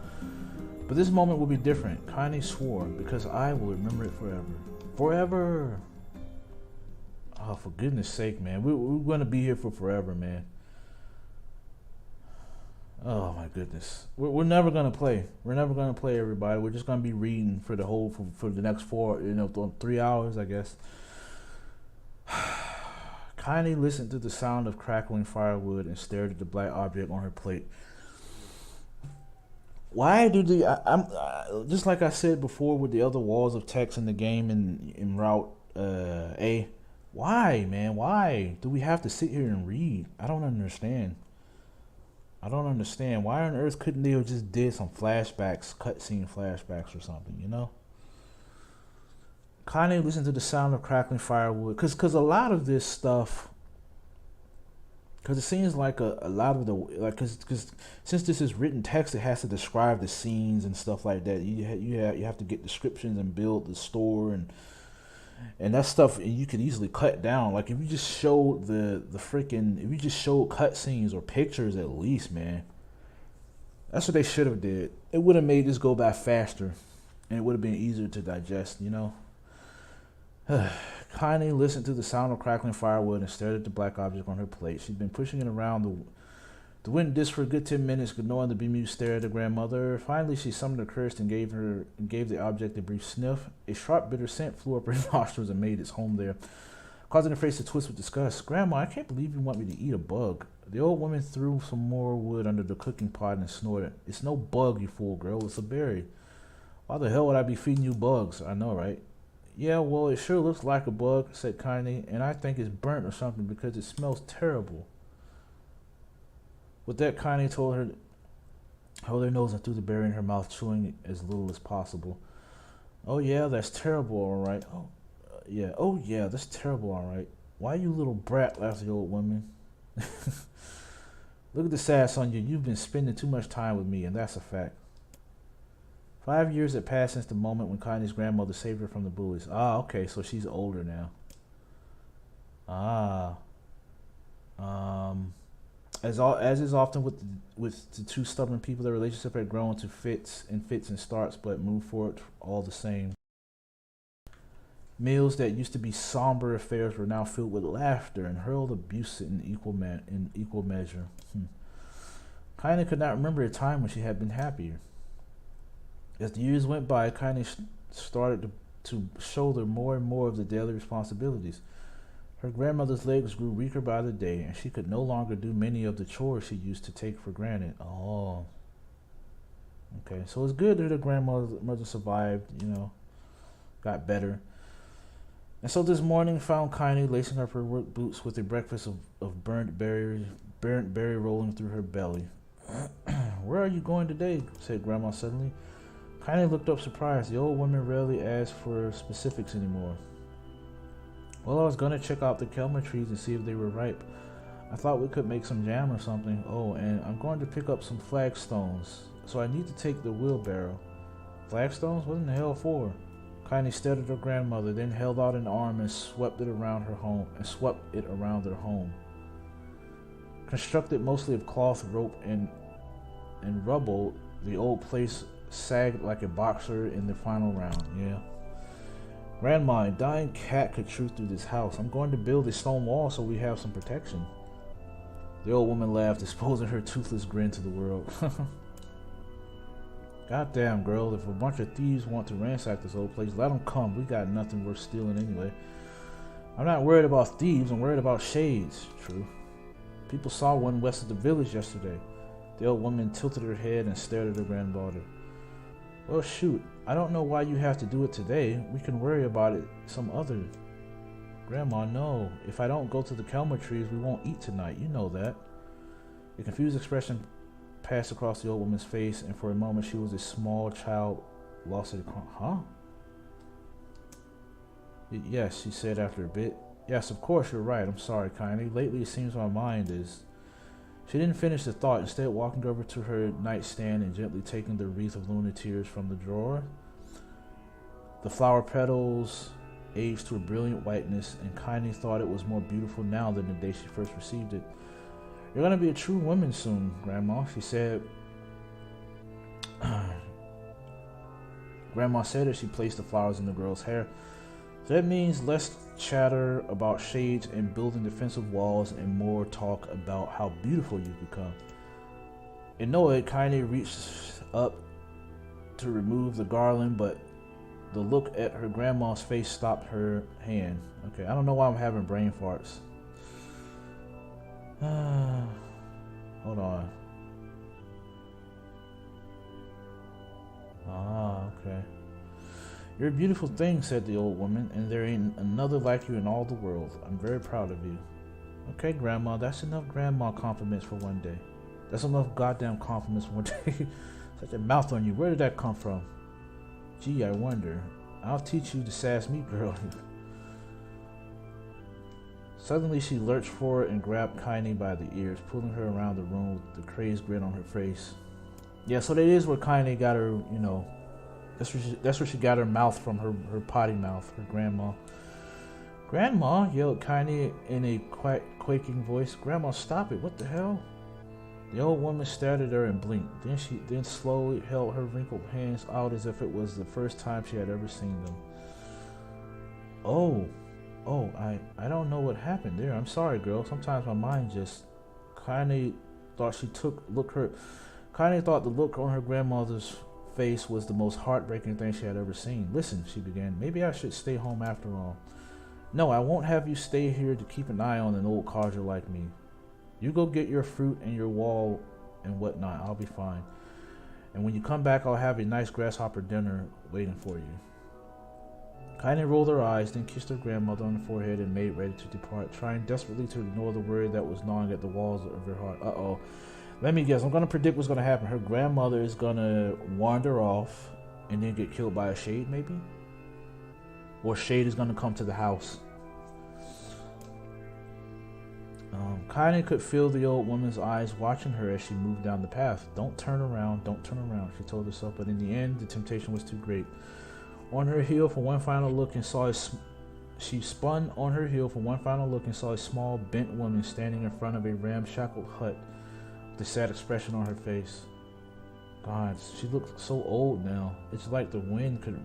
But this moment will be different. Kaine swore, because I will remember it forever. Forever. Oh, for goodness sake, man. We're going to be here for forever, man. Oh, my goodness. We're never going to play. We're never going to play, everybody. We're just going to be reading for the whole, for the next 3 hours, I guess. Kaine listened to the sound of crackling firewood and stared at the black object on her plate. Why do I'm just like I said before with the other walls of text in the game in Route A? Why, man? Why do we have to sit here and read? I don't understand. Why on earth couldn't they have just did some flashbacks, cutscene flashbacks or something, you know? Kaine listened to the sound of crackling firewood, cause a lot of this stuff, cause it seems like a lot of the cause since this is written text, it has to describe the scenes and stuff like that. You have to get descriptions and build the store and that stuff, and you could easily cut down. Like if you just showed if you just showed cutscenes or pictures at least, man. That's what they should have did. It would have made this go by faster, and it would have been easier to digest, you know. Kaine listened to the sound of crackling firewood and stared at the black object on her plate. She'd been pushing it around the wooden disc for a good 10 minutes, ignoring the bemused stare at her grandmother. Finally, she summoned her courage and gave the object a brief sniff. A sharp, bitter scent flew up her nostrils and made its home there, causing her face to twist with disgust. "Grandma, I can't believe you want me to eat a bug." The old woman threw some more wood under the cooking pot and snorted. "It's no bug, you fool girl. It's a berry." "Why the hell would I be feeding you bugs?" "I know, right?" "Yeah, well, it sure looks like a bug," said Kaine, "and I think it's burnt or something because it smells terrible." With that, Kaine told her, held her nose and threw the berry in her mouth, chewing as little as possible. "Oh yeah, that's terrible, all right." "Oh yeah, that's terrible, all right." "Why, you little brat," laughed the old woman. "Look at the sass on you. You've been spending too much time with me, and that's a fact." 5 years had passed since the moment when Kaine's grandmother saved her from the bullies. Ah, okay, so she's older now. As is often with the two stubborn people, their relationship had grown to fits and starts, but moved forward all the same. Meals that used to be somber affairs were now filled with laughter and hurled abuse in equal measure. Kaine could not remember a time when she had been happier. As the years went by, Kaine started to shoulder more and more of the daily responsibilities. Her grandmother's legs grew weaker by the day, and she could no longer do many of the chores she used to take for granted. Oh. Okay, so it's good that her grandmother survived, you know, got better. And so this morning found Kaine lacing up her work boots with a breakfast of burnt berry rolling through her belly. "Where are you going today?" said Grandma suddenly. Kaine looked up surprised. The old woman rarely asked for specifics anymore. "Well, I was going to check out the kelmer trees and see if they were ripe. I thought we could make some jam or something. Oh, and I'm going to pick up some flagstones, so I need to take the wheelbarrow." "Flagstones? What in the hell for?" Kaine stared at her grandmother, then held out an arm and swept it around their home. Constructed mostly of cloth, rope, and rubble, the old place sagged like a boxer in the final round. "Yeah. Grandma, a dying cat could troop through this house. I'm going to build a stone wall so we have some protection." The old woman laughed, exposing her toothless grin to the world. "Goddamn, girl, if a bunch of thieves want to ransack this old place, let them come. We got nothing worth stealing anyway." "I'm not worried about thieves, I'm worried about shades." "True. People saw one west of the village yesterday." The old woman tilted her head and stared at her granddaughter. "Well, shoot, I don't know why you have to do it today. We can worry about it some other." "Grandma, no. If I don't go to the kelmer trees, we won't eat tonight. You know that." A confused expression passed across the old woman's face, and for a moment she was a small child lost at Huh? "Yes," she said after a bit. "Yes, of course, you're right. I'm sorry, Kaine. Lately it seems my mind is..." She didn't finish the thought, instead walking over to her nightstand and gently taking the wreath of lunar tears from the drawer. The flower petals aged to a brilliant whiteness, and Kaine thought it was more beautiful now than the day she first received it. "You're going to be a true woman soon, Grandma," she said. Grandma said as she placed the flowers in the girl's hair. So that means less chatter about shades and building defensive walls and more talk about how beautiful you become. Annoyed, Kaine reached up to remove the garland, but the look at her grandma's face stopped her hand. Okay, I don't know why I'm having brain farts. Hold on. Ah, okay. You're a beautiful thing, said the old woman, and there ain't another like you in all the world. I'm very proud of you. Okay, Grandma, that's enough grandma compliments for one day. That's enough goddamn compliments for one day. Such a mouth on you. Where did that come from? Gee, I wonder. I'll teach you to sass me, girl. Suddenly she lurched forward and grabbed Kaine by the ears, pulling her around the room with the crazed grin on her face. Yeah, so that is where Kaine got her, you know, that's where she got her mouth from, her potty mouth, her grandma. Grandma, yelled Kaine in a quaking voice. Grandma, stop it, what the hell? The old woman stared at her and blinked. Then slowly held her wrinkled hands out as if it was the first time she had ever seen them. Oh, I don't know what happened there. I'm sorry, girl. Sometimes my mind just... Kaine thought the look on her grandmother's face was the most heartbreaking thing she had ever seen. Listen, she began. Maybe I should stay home after all. No, I won't have you stay here to keep an eye on an old codger like me. You go get your fruit and your wall and whatnot. I'll be fine. And when you come back, I'll have a nice grasshopper dinner waiting for you. Kaine rolled her eyes, then kissed her grandmother on the forehead and made ready to depart, trying desperately to ignore the worry that was gnawing at the walls of her heart. Uh-oh. Let me guess. I'm going to predict what's going to happen. Her grandmother is going to wander off and then get killed by a shade, maybe? Or shade is going to come to the house. Kaine could feel the old woman's eyes watching her as she moved down the path. Don't turn around, she told herself, but in the end, the temptation was too great. On her heel for one final look and she spun on her heel for one final look and saw a small, bent woman standing in front of a ramshackled hut with a sad expression on her face. God, she looked so old now. It's like the wind could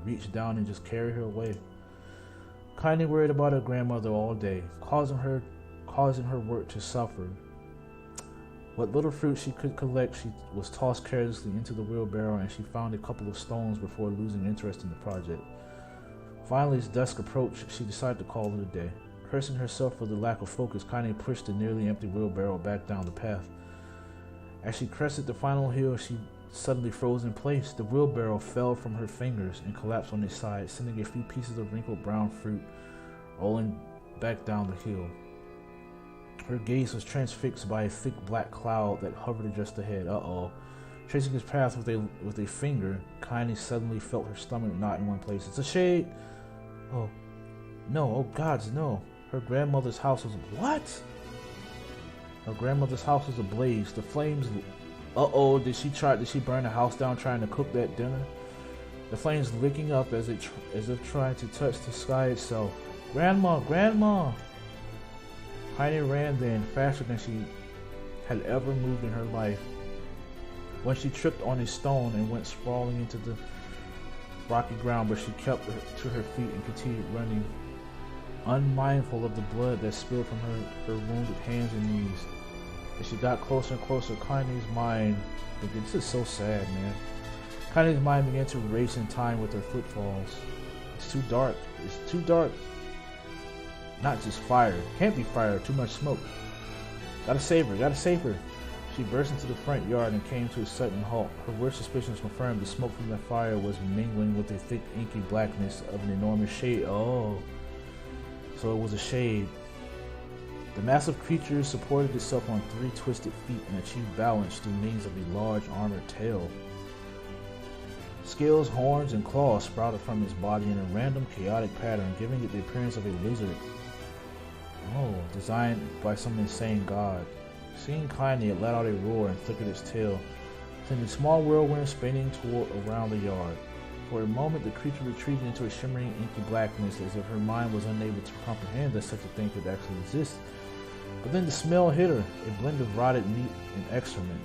reach down and just carry her away. Kaine worried about her grandmother all day, causing her work to suffer. What little fruit she could collect, she was tossed carelessly into the wheelbarrow, and she found a couple of stones before losing interest in the project. Finally, as dusk approached, she decided to call it a day. Cursing herself for the lack of focus, Kaine pushed the nearly empty wheelbarrow back down the path. As she crested the final hill, she suddenly froze in place. The wheelbarrow fell from her fingers and collapsed on its side, sending a few pieces of wrinkled brown fruit rolling back down the hill. Her gaze was transfixed by a thick black cloud that hovered just ahead. Uh-oh. Tracing his path with a finger, Kaine suddenly felt her stomach knot in one place. It's a shade! Oh. No, oh gods, no. Her grandmother's house was... What? Her grandmother's house was ablaze. The flames... Uh-oh, did she burn the house down trying to cook that dinner? The flames licking up as if trying to touch the sky itself. Grandma! Grandma! Kaine ran then, faster than she had ever moved in her life. When she tripped on a stone and went sprawling into the rocky ground, but she kept to her feet and continued running, unmindful of the blood that spilled from her wounded hands and knees. As she got closer and closer, Kaine's mind... This is so sad, man. Kaine's mind began to race in time with her footfalls. It's too dark. It's too dark. Not just fire. Can't be fire. Too much smoke. Gotta save her. Gotta save her. She burst into the front yard and came to a sudden halt. Her worst suspicions confirmed the smoke from the fire was mingling with the thick, inky blackness of an enormous shade. Oh. So it was a shade. The massive creature supported itself on 3 twisted feet and achieved balance through means of a large armored tail. Scales, horns, and claws sprouted from its body in a random, chaotic pattern, giving it the appearance of a lizard. Oh, designed by some insane god. Seeing Kaine, it let out a roar and flickered its tail, sending small whirlwinds spinning around the yard. For a moment, the creature retreated into a shimmering, inky blackness, as if her mind was unable to comprehend that such a thing could actually exist. But then the smell hit her, a blend of rotted meat and excrement,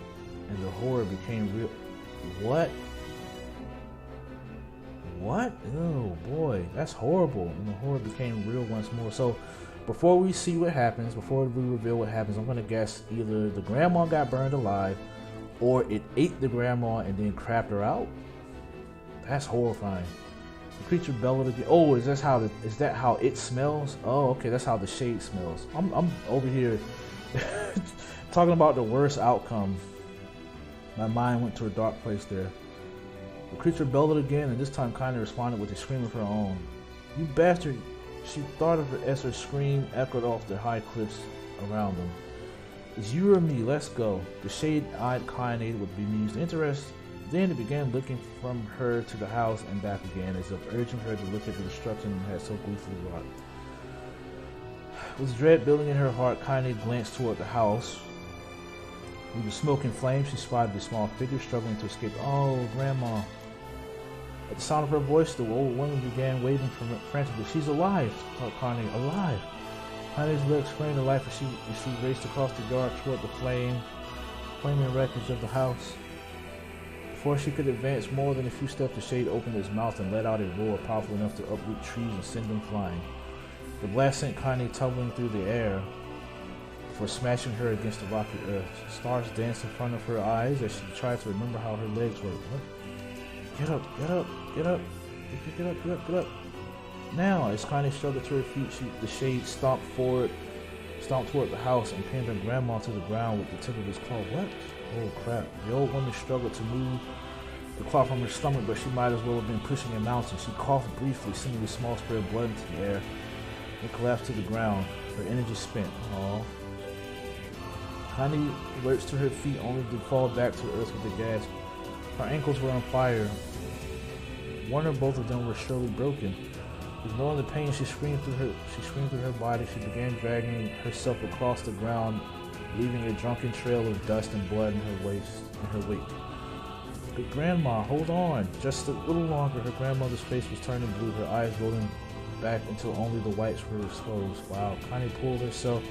and the horror became real. What? What? Oh boy, that's horrible. And the horror became real once more. So before we see what happens, before we reveal what happens, I'm gonna guess either the grandma got burned alive or it ate the grandma and then crapped her out. That's horrifying. The creature bellowed again. Oh, is that how it smells? Oh, okay, that's how the shade smells. I'm over here talking about the worst outcome. My mind went to a dark place there. The creature bellowed again, and this time Kaine responded with a scream of her own. You bastard! She thought of it as her scream echoed off the high cliffs around them. It's you or me, let's go. The shade-eyed Kaine with bemused interest. Then it began looking from her to the house and back again, as if urging her to look at the destruction it had so gleefully wrought. With dread building in her heart, Kaine glanced toward the house. Through the smoke and flames, she spotted a small figure struggling to escape. Oh, Grandma. At the sound of her voice, the old woman began waving frantically. She's alive, thought Kaine. Alive. Kaine's legs sprang to life as she raced across the yard toward the flaming wreckage of the house. Before she could advance more than a few steps, the shade opened its mouth and let out a roar powerful enough to uproot trees and send them flying. The blast sent Kaine tumbling through the air before smashing her against the rocky earth. Stars danced in front of her eyes as she tried to remember how her legs worked. Get up, get up, get up, get up, get up, get up. Now, as Kaine struggled to her feet, the shade stomped toward the house and pinned her grandma to the ground with the tip of his claw. What? Oh crap. The old woman struggled to move the claw from her stomach, but she might as well have been pushing a mountain. She coughed briefly, sending a small spray of blood into the air, and collapsed to the ground, her energy spent. Aww. Kaine lurched to her feet only to fall back to earth with a gasp. Her ankles were on fire. One or both of them were surely broken. Ignoring the pain, she screamed through her body. She began dragging herself across the ground, leaving a drunken trail of dust and blood in her wake. But Grandma, hold on. Just a little longer. Her grandmother's face was turning blue, her eyes rolling back until only the whites were exposed. Wow. Kaine pulled herself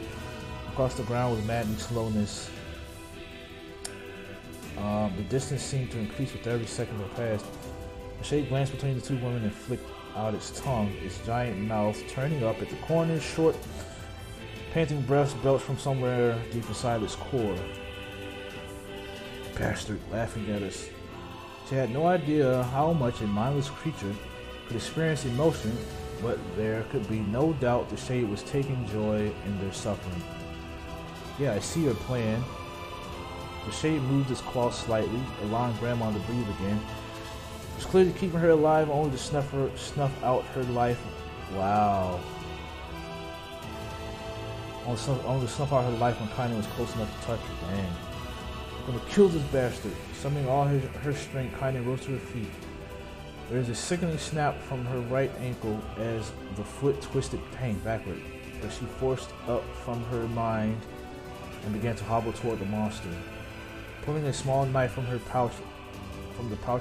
across the ground with maddening slowness. The distance seemed to increase with every second that passed. The shade glanced between the two women and flicked out its tongue, its giant mouth turning up at the corners. Short, panting breaths belched from somewhere deep inside its core. Bastard, laughing at us. She had no idea how much a mindless creature could experience emotion, but there could be no doubt the shade was taking joy in their suffering. Yeah, I see your plan. The shade moved its claw slightly, allowing Grandma to breathe again. It was clearly keeping her alive, only to snuff out her life. Wow. Only to snuff out her life when Kaine was close enough to touch her. Dang. I'm gonna kill this bastard. Summoning all her strength, Kaine rose to her feet. There was a sickening snap from her right ankle as the foot twisted backward, but she forced up from her mind and began to hobble toward the monster. Pulling a small knife from the pouch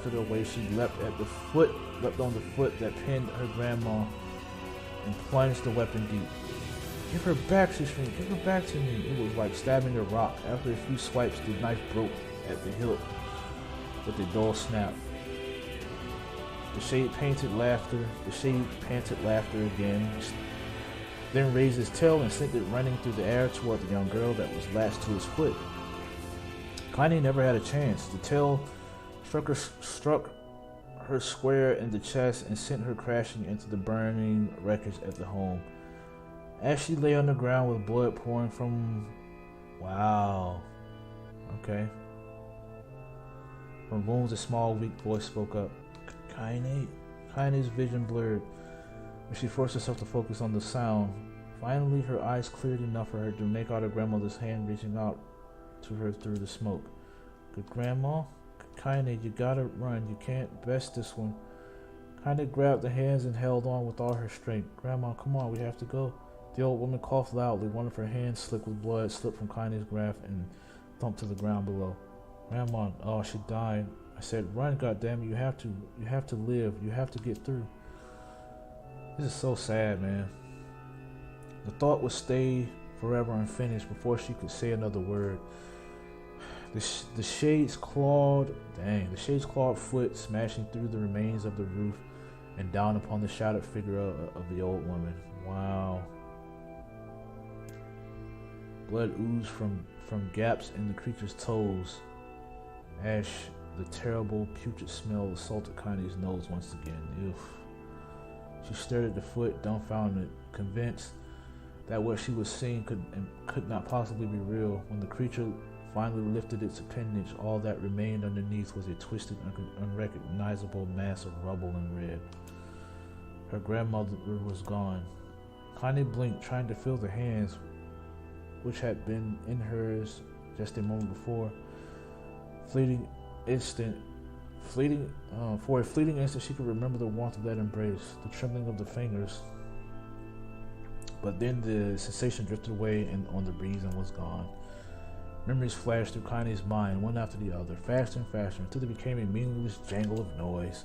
of her waist, she leapt on the foot that pinned her grandma and plunged the weapon deep. Give her back, she screamed. Give her back to me. It was like stabbing a rock. After a few swipes, the knife broke at the hilt with a dull snap. The shade panted laughter again, then raised his tail and sent it running through the air toward the young girl that was lashed to his foot. Kaine never had a chance. The tail struck her square in the chest and sent her crashing into the burning wreckage at the home. As she lay on the ground with blood pouring from... Wow. Okay. From wounds, a small, weak voice spoke up. Kaine's vision blurred, but she forced herself to focus on the sound. Finally, her eyes cleared enough for her to make out her grandmother's hand reaching out to her through the smoke. Good Grandma? Kaine, you gotta run. You can't best this one. Kaine grabbed the hands and held on with all her strength. Grandma, come on, we have to go. The old woman coughed loudly. One of her hands, slick with blood, slipped from Kaine's grasp and thumped to the ground below. Grandma, oh, she died. I said, run, goddammit, you have to live. You have to get through. This is so sad, man. The thought would stay forever unfinished before she could say another word. The shade's clawed foot smashing through the remains of the roof and down upon the shadowed figure of the old woman. Wow. Blood oozed from gaps in the creature's toes. Ash, the terrible, putrid smell assaulted Kaine's nose once again. Oof. She stared at the foot, dumbfounded, convinced that what she was seeing could not possibly be real. When the creature finally lifted its appendage, all that remained underneath was a twisted, unrecognizable mass of rubble and red. Her grandmother was gone. Kaine blinked, trying to feel the hands which had been in hers just a moment before. For a fleeting instant, she could remember the warmth of that embrace, the trembling of the fingers. But then the sensation drifted away and on the breeze and was gone. Memories flashed through Kaine's mind, one after the other, faster and faster, until they became a meaningless jangle of noise.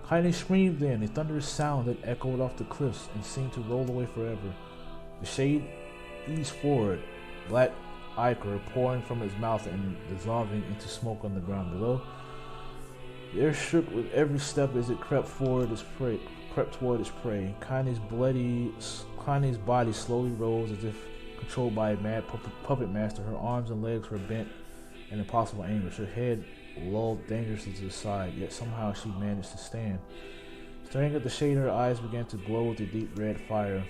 Kaine screamed then, a thunderous sound that echoed off the cliffs and seemed to roll away forever. The shade eased forward, black ichor pouring from its mouth and dissolving into smoke on the ground below. The earth shook with every step as it crept toward its prey. Kaine's body slowly rose as if controlled by a mad puppet master. Her arms and legs were bent in impossible anguish. Her head lulled dangerously to the side, yet somehow she managed to stand. Staring at the shade, her eyes began to glow with a deep red fire.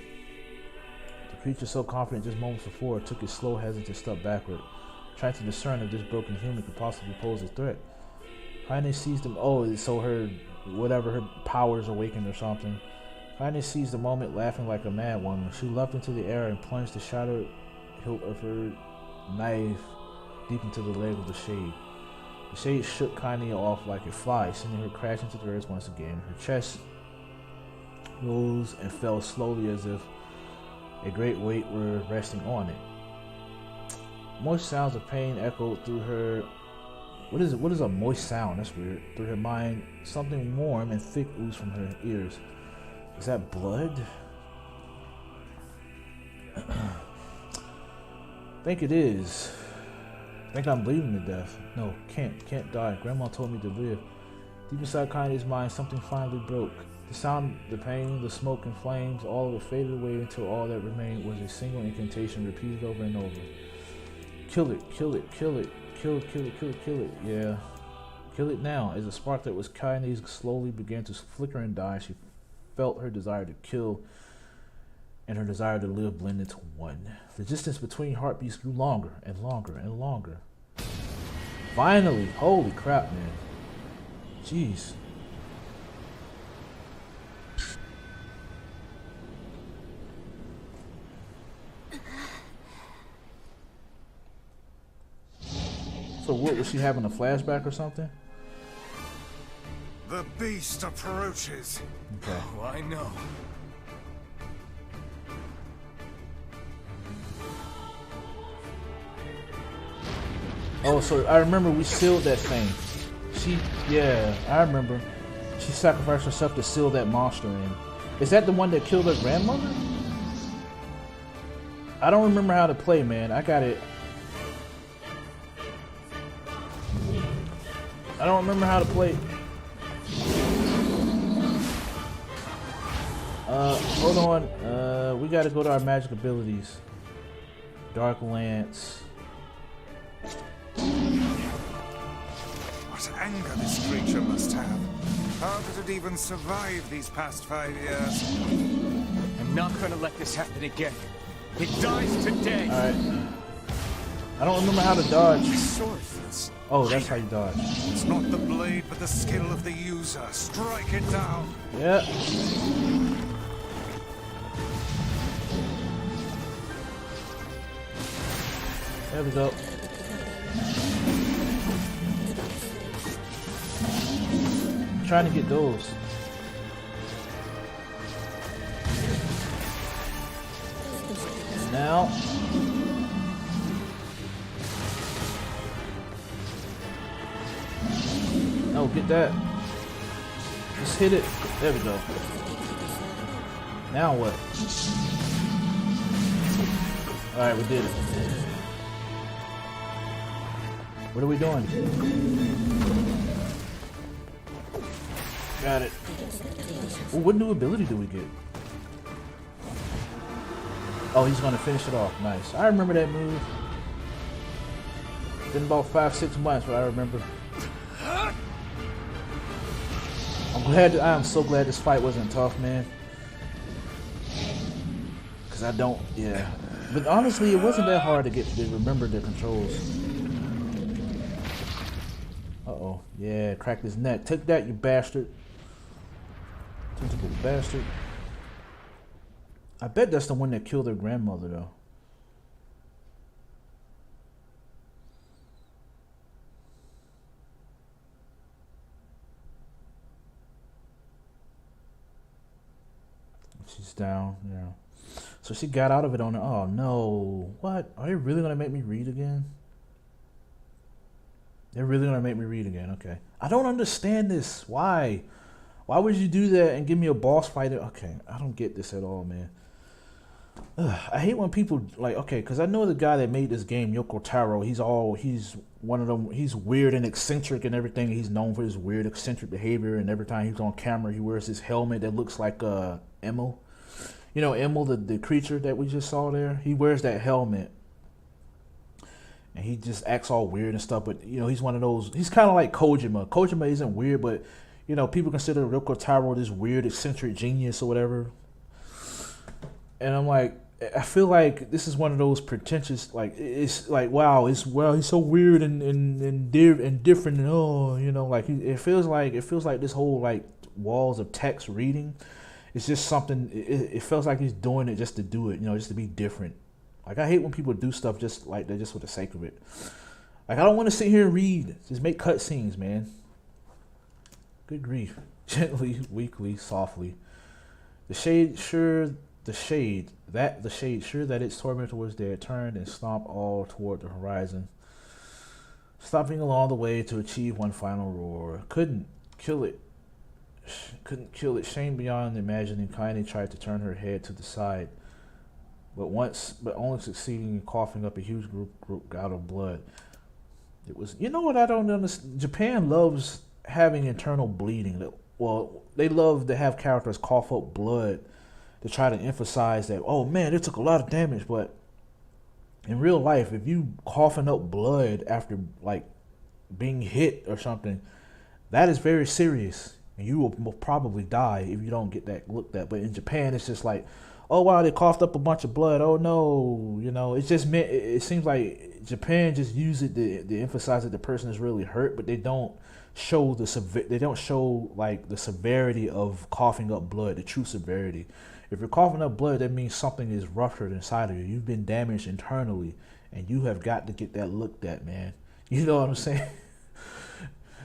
The creature, so confident just moments before, took a slow, hesitant step backward, trying to discern if this broken human could possibly pose a threat. Kaine seized him. Oh, so her powers awakened or something. Kaine seized the moment, laughing like a mad woman. She leapt into the air and plunged the shattered hilt of her knife deep into the leg of the shade. The shade shook Kaine off like a fly, sending her crashing to the earth once again. Her chest rose and fell slowly as if a great weight were resting on it. Moist sounds of pain echoed through her. What is a moist sound? That's weird. Through her mind, something warm and thick oozed from her ears. Is that blood? I think it is. I think I'm bleeding to death. No, can't die. Grandma told me to live. Deep inside Kaine's mind, something finally broke. The sound, the pain, the smoke and flames, all of it faded away until all that remained was a single incantation repeated over and over. Kill it, kill it, kill it, kill it, kill it, kill it, kill it. Yeah. Kill it now. As a spark that was Kaine's slowly began to flicker and die, she felt her desire to kill and her desire to live blend into one. The distance between heartbeats grew longer and longer and longer. Finally! Holy crap, man. Jeez. So what, was she having a flashback or something? The beast approaches. Okay. Oh, I know. Oh, so I remember we sealed that thing. Yeah, I remember. She sacrificed herself to seal that monster in. Is that the one that killed her grandmother? I don't remember how to play, man. I got it. I don't remember how to play. Hold on. We gotta go to our magic abilities. Dark Lance. What anger this creature must have. How did it even survive these past 5 years? I'm not gonna let this happen again. It dies today. Alright. I don't remember how to dodge. Swordless. Oh, that's how you dodge. It's not the blade, but the skill of the user. Strike it down. Yep. There we go. I'm trying to get those. And now. No, get that. Just hit it. There we go. Now what? Alright, we did it. What are we doing? Got it. explosive. Oh, what new ability do we get? Oh, he's gonna finish it off. Nice. I remember that move. Been about 5-6 months, but I remember. I am so glad this fight wasn't tough, man. Cause I don't, yeah. But honestly, it wasn't that hard to remember the controls. Uh-oh, yeah, cracked his neck. Take that, you bastard. Tentacle bastard. I bet that's the one that killed their grandmother, though. She's down, yeah. So she got out of it on her. Oh no. What? Are they really gonna make me read again? They're really gonna make me read again, okay. I don't understand this. Why? Why would you do that and give me a boss fighter? Okay, I don't get this at all, man. Ugh, I hate when people like, okay, because I know the guy that made this game, Yoko Taro, he's one of them, he's weird and eccentric and everything. He's known for his weird eccentric behavior, and every time he's on camera, he wears this helmet that looks like Emil. You know, Emil, the creature that we just saw there? He wears that helmet. And he just acts all weird and stuff, but, you know, he's one of those, he's kind of like Kojima. Kojima isn't weird, but, you know, people consider Yoko Taro this weird, eccentric genius or whatever. And I'm like, I feel like this is one of those pretentious, like, it's like, wow, he's so weird and different, and oh, you know, like, it feels like this whole, like, walls of text reading, it's just something, it feels like he's doing it just to do it, you know, just to be different. Like, I hate when people do stuff just like that, just for the sake of it. Like, I don't want to sit here and read, just make cutscenes, man. Good grief. Gently, weakly, softly. The shade, sure that its tormentor was there, turned and stomped all toward the horizon, stopping along the way to achieve one final roar. Couldn't kill it. Shame beyond imagining, Kaine tried to turn her head to the side, but only succeeding in coughing up a huge group gout of blood. It was, you know what I don't understand? Japan loves having internal bleeding. Well, they love to have characters cough up blood to try to emphasize that, oh man, it took a lot of damage. But in real life, if you coughing up blood after like being hit or something, that is very serious, and you will probably die if you don't get that looked at. But in Japan, it's just like, oh wow, they coughed up a bunch of blood. Oh no, you know, it's just meant. It seems like Japan just use it to emphasize that the person is really hurt, but they don't show like the severity of coughing up blood, the true severity. If you're coughing up blood, that means something is ruptured inside of you. You've been damaged internally, and you have got to get that looked at, man. You know what I'm saying?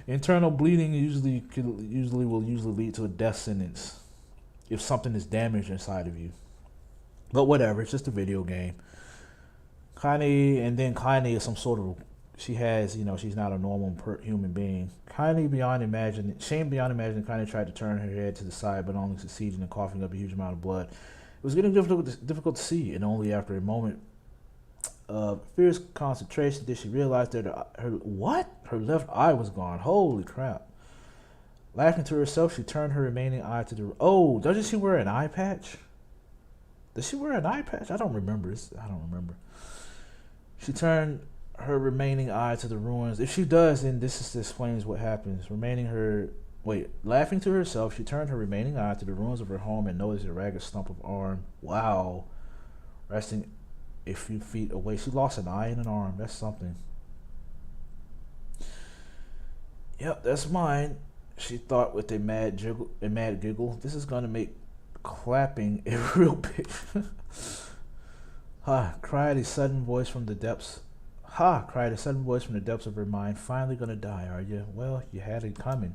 Internal bleeding usually will lead to a death sentence if something is damaged inside of you. But whatever, it's just a video game. Kaine is some sort of, she has, you know, she's not a normal human being. Shame beyond imagining, Kaine tried to turn her head to the side, but only succeeded in coughing up a huge amount of blood. It was getting difficult to see, and only after a moment of fierce concentration did she realize that her left eye was gone. Holy crap. Laughing to herself, she turned her remaining eye to the... Oh, doesn't she wear an eye patch? Does she wear an eye patch? I don't remember. She turned her remaining eye to the ruins. If she does, then this explains what happens. Laughing to herself, she turned her remaining eye to the ruins of her home and noticed a ragged stump of arm. Wow. Resting a few feet away. She lost an eye and an arm. That's something. Yep, that's mine, she thought with a mad giggle. This is gonna make clapping a real big cried a sudden voice from the depths of her mind. Finally gonna die, are you? Well, you had it coming.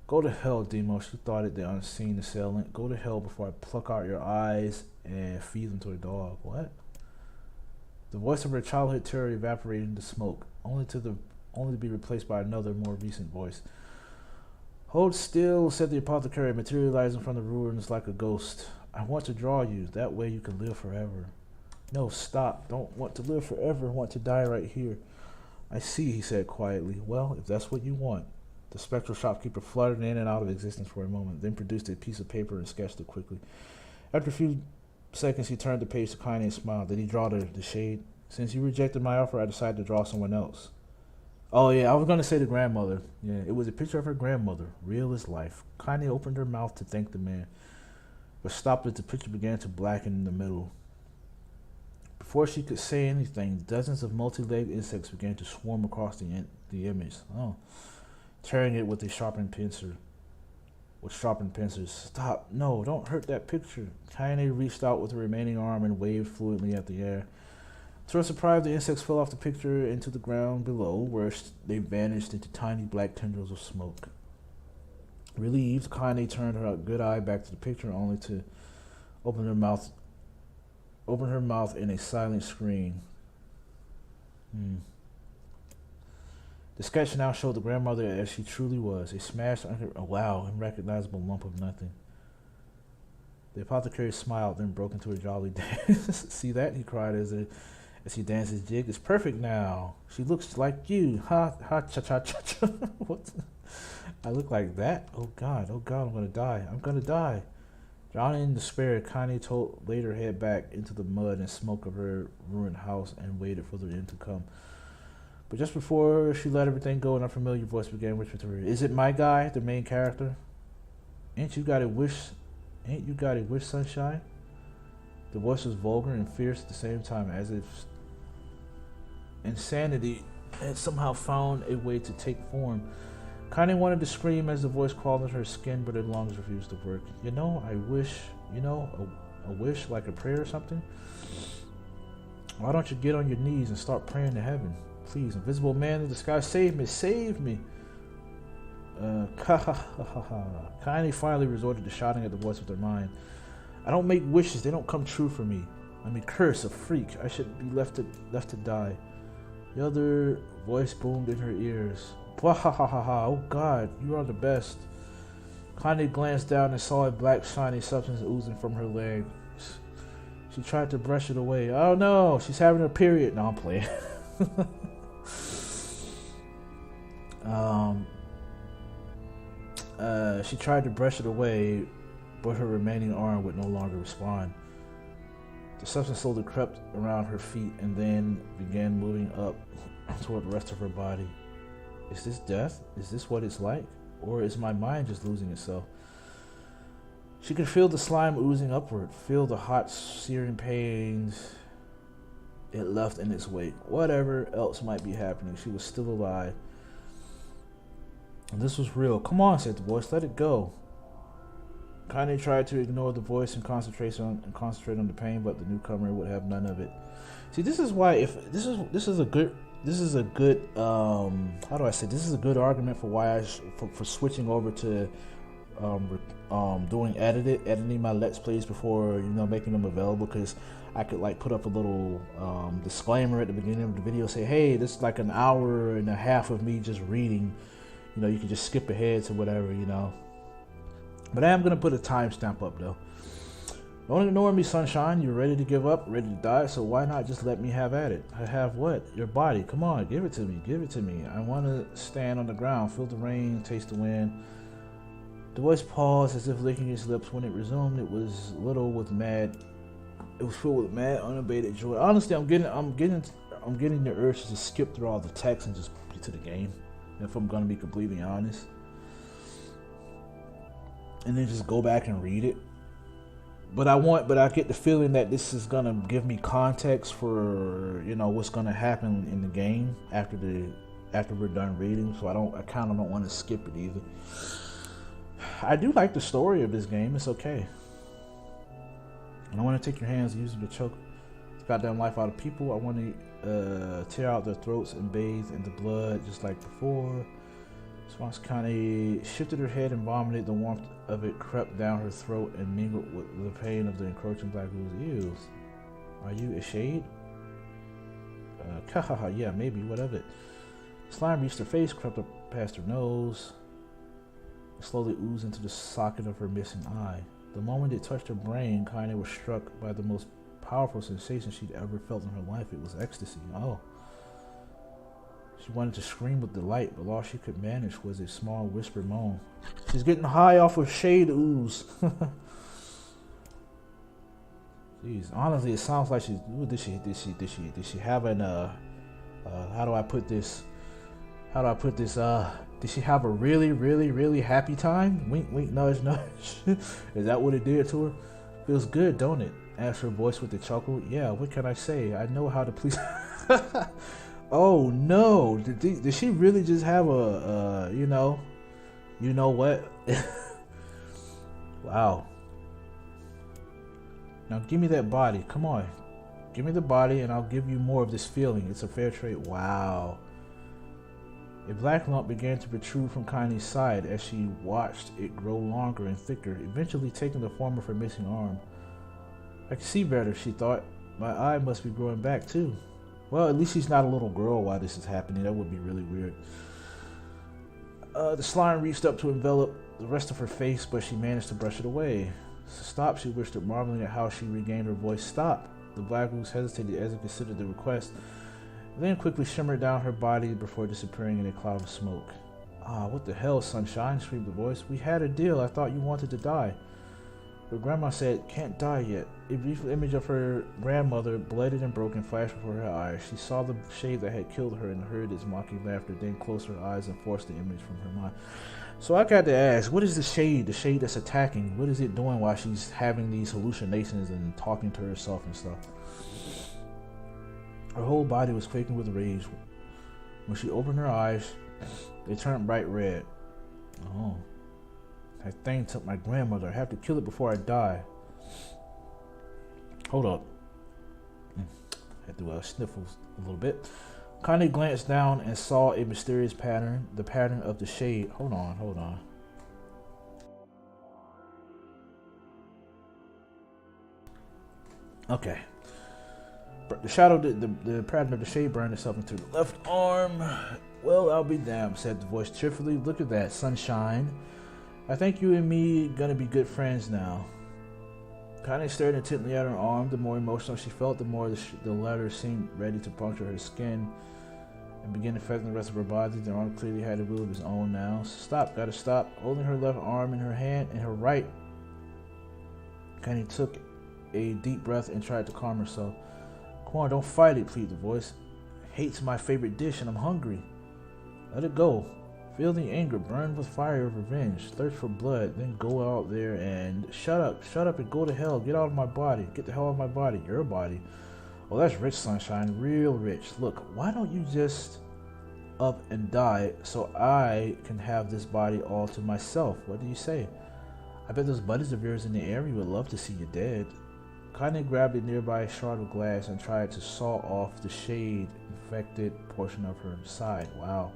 Go to hell, Demo, she thought at the unseen assailant. Go to hell before I pluck out your eyes and feed them to a dog. What? The voice of her childhood terror evaporated into smoke, only to be replaced by another, more recent voice. Hold still, said the apothecary, materializing from the ruins like a ghost. I want to draw you. That way you can live forever. No, stop. Don't want to live forever. I want to die right here. I see, he said quietly. Well, if that's what you want. The spectral shopkeeper fluttered in and out of existence for a moment, then produced a piece of paper and sketched it quickly. After a few seconds, he turned the page to Kaine and smiled. Did he draw the shade? Since you rejected my offer, I decided to draw someone else. Oh, yeah, I was going to say the grandmother. Yeah, it was a picture of her grandmother, real as life. Kaine opened her mouth to thank the man, but stopped as the picture began to blacken in the middle. Before she could say anything, dozens of multi-legged insects began to swarm across the image. Oh, tearing it with a sharpened pincer. Stop. No, don't hurt that picture. Kaine reached out with the remaining arm and waved fluently at the air. To her surprise, the insects fell off the picture into the ground below, where they vanished into tiny black tendrils of smoke. Relieved, Kaine turned her good eye back to the picture, only to open her mouth in a silent scream. The sketch now showed the grandmother as she truly was, a smashed, unrecognizable lump of nothing. The apothecary smiled, then broke into a jolly dance. See that? He cried as he danced his jig. It's perfect now. She looks like you. Ha, ha, cha, cha, cha, cha. What? I look like that? Oh God, I'm gonna die. Drowning in despair, Kaine laid her head back into the mud and smoke of her ruined house and waited for the end to come. But just before she let everything go, an unfamiliar voice began whispering to her, "Is it my guy, the main character? Ain't you got a wish, sunshine?" The voice was vulgar and fierce at the same time, as if insanity had somehow found a way to take form. Kaine wanted to scream as the voice crawled into her skin, but her lungs refused to work. I wish, a wish, like a prayer or something? Why don't you get on your knees and start praying to heaven? Please, invisible man in the sky, save me. Kaine finally resorted to shouting at the voice with her mind. I don't make wishes, they don't come true for me. I'm a curse, a freak. I should be left to die. The other voice boomed in her ears. Oh God, you are the best. Kaine glanced down and saw a black shiny substance oozing from her leg. She tried to brush it away. Oh no, she's having her period. No, I'm playing. She tried to brush it away, but her remaining arm would no longer respond. The substance slowly crept around her feet and then began moving up toward the rest of her body. Is this death? Is this what it's like? Or is my mind just losing itself? She could feel the slime oozing upward, feel the hot, searing pains it left in its wake. Whatever else might be happening, she was still alive. And this was real. Come on, said the voice, let it go. Kaine tried to ignore the voice and concentrate on the pain, but the newcomer would have none of it. See, this is why this is a good argument for why for switching over to editing my Let's Plays before making them available, because I could put up a little disclaimer at the beginning of the video, say, hey, this is like an hour and a half of me just reading. You can just skip ahead to whatever, But I am gonna put a timestamp up though. Don't ignore me, sunshine. You're ready to give up, ready to die, so why not just let me have at it? I have what? Your body. Come on, give it to me. I want to stand on the ground, feel the rain, taste the wind. The voice paused as if licking his lips. When it resumed, it was filled with mad, unabated joy. Honestly, I'm getting the urge to just skip through all the text and just get to the game, if I'm gonna be completely honest. And then just go back and read it. But I get the feeling that this is gonna give me context for what's gonna happen in the game after we're done reading. So I kind of don't want to skip it either. I do like the story of this game. It's okay. And I want to take your hands using the choke the goddamn life out of people. I want to tear out their throats and bathe in the blood just like before. Swans Kaine shifted her head and vomited. The warmth of it crept down her throat and mingled with the pain of the encroaching black ooze. Ew. Are you a shade? Yeah, maybe, what of it? Slime reached her face, crept up past her nose, and slowly oozed into the socket of her missing eye. The moment it touched her brain, Kaine was struck by the most powerful sensation she'd ever felt in her life. It was ecstasy. Oh. She wanted to scream with delight, but all she could manage was a small whispered moan. She's getting high off of shade ooze. Jeez, honestly, it sounds like she's. Ooh, did she have an how do I put this? Did she have a really happy time? Wink, wink, nudge, nudge. Is that what it did to her? Feels good, don't it? Asked her voice with a chuckle. Yeah, what can I say? I know how to please. Oh no! Did she really just have a you know what? Wow. Now give me that body. Come on. Give me the body and I'll give you more of this feeling. It's a fair trade. Wow. A black lump began to protrude from Kaine's side as she watched it grow longer and thicker, eventually taking the form of her missing arm. I can see better, she thought. My eye must be growing back too. Well, at least she's not a little girl while this is happening. That would be really weird. The slime reached up to envelop the rest of her face, but she managed to brush it away. Stop, she whispered, marveling at how she regained her voice. Stop. The black ooze hesitated as it considered the request, then quickly shimmered down her body before disappearing in a cloud of smoke. Ah, what the hell, sunshine, screamed the voice. We had a deal. I thought you wanted to die. Her grandma said, can't die yet. A brief image of her grandmother, blooded and broken, flashed before her eyes. She saw the shade that had killed her and heard its mocking laughter, then closed her eyes and forced the image from her mind. So I got to ask, what is the shade that's attacking? What is it doing while she's having these hallucinations and talking to herself and stuff? Her whole body was quaking with rage. When she opened her eyes, they turned bright red. Oh. That thing took my grandmother. I have to kill it before I die. Hold up. Had to sniffle a little bit. Kaine glanced down and saw a mysterious pattern. The pattern of the shade. Hold on. Okay. The shadow, the pattern of the shade burned itself into the left arm. Well, I'll be damned, said the voice cheerfully. Look at that, sunshine. I think you and me gonna be good friends now. Kaine stared intently at her arm. The more emotional she felt, the more the latter seemed ready to puncture her skin and begin affecting the rest of her body. The arm clearly had a will of his own now. Stop, gotta stop. Holding her left arm in her hand and her right, Kaine took a deep breath and tried to calm herself. Come on, don't fight it, pleaded the voice. Hate's my favorite dish and I'm hungry. Let it go. Feel the anger, burn with fire of revenge, thirst for blood, then go out there and shut up and go to hell. Get out of my body. Get the hell out of my body. Your body. Oh, that's rich, sunshine. Real rich. Look, why don't you just up and die so I can have this body all to myself? What do you say? I bet those buddies of yours in the area would love to see you dead. Kaine grabbed a nearby shard of glass and tried to saw off the shade-infected portion of her side. Wow.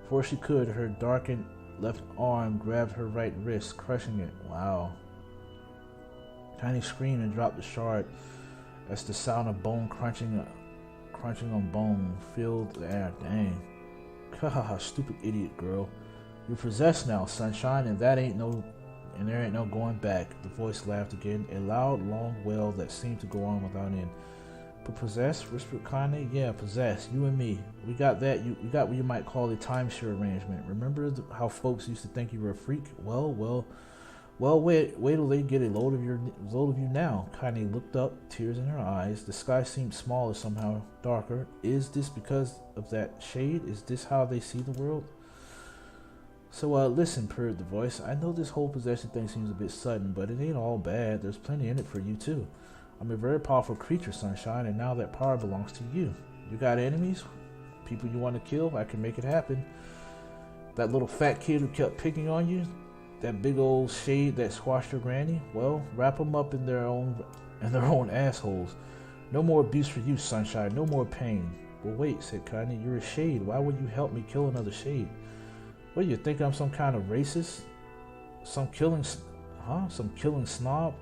Before she could, her darkened left arm grabbed her right wrist, crushing it. Wow. Kaine screamed and dropped the shard as the sound of bone crunching on bone filled the air. Dang. Haha, stupid idiot girl. You're possessed now, sunshine, and there ain't no going back. The voice laughed again, a loud, long wail that seemed to go on without end. But possessed? Whispered Kaine. Yeah, possessed. You and me. We got that. We got what you might call a timeshare arrangement. Remember how folks used to think you were a freak? Well, wait till they get a load of you now. Kaine looked up, tears in her eyes. The sky seemed smaller, somehow darker. Is this because of that shade? Is this how they see the world? So, listen, purred the voice. I know this whole possession thing seems a bit sudden, but it ain't all bad. There's plenty in it for you, too. I'm a very powerful creature, sunshine, and now that power belongs to you. You got enemies? People you want to kill? I can make it happen. That little fat kid who kept picking on you? That big old shade that squashed your granny? Well, wrap them up in their own assholes. No more abuse for you, sunshine. No more pain. Well, wait, said Kaine. You're a shade. Why would you help me kill another shade? What, you think I'm some kind of racist? Some killing snob?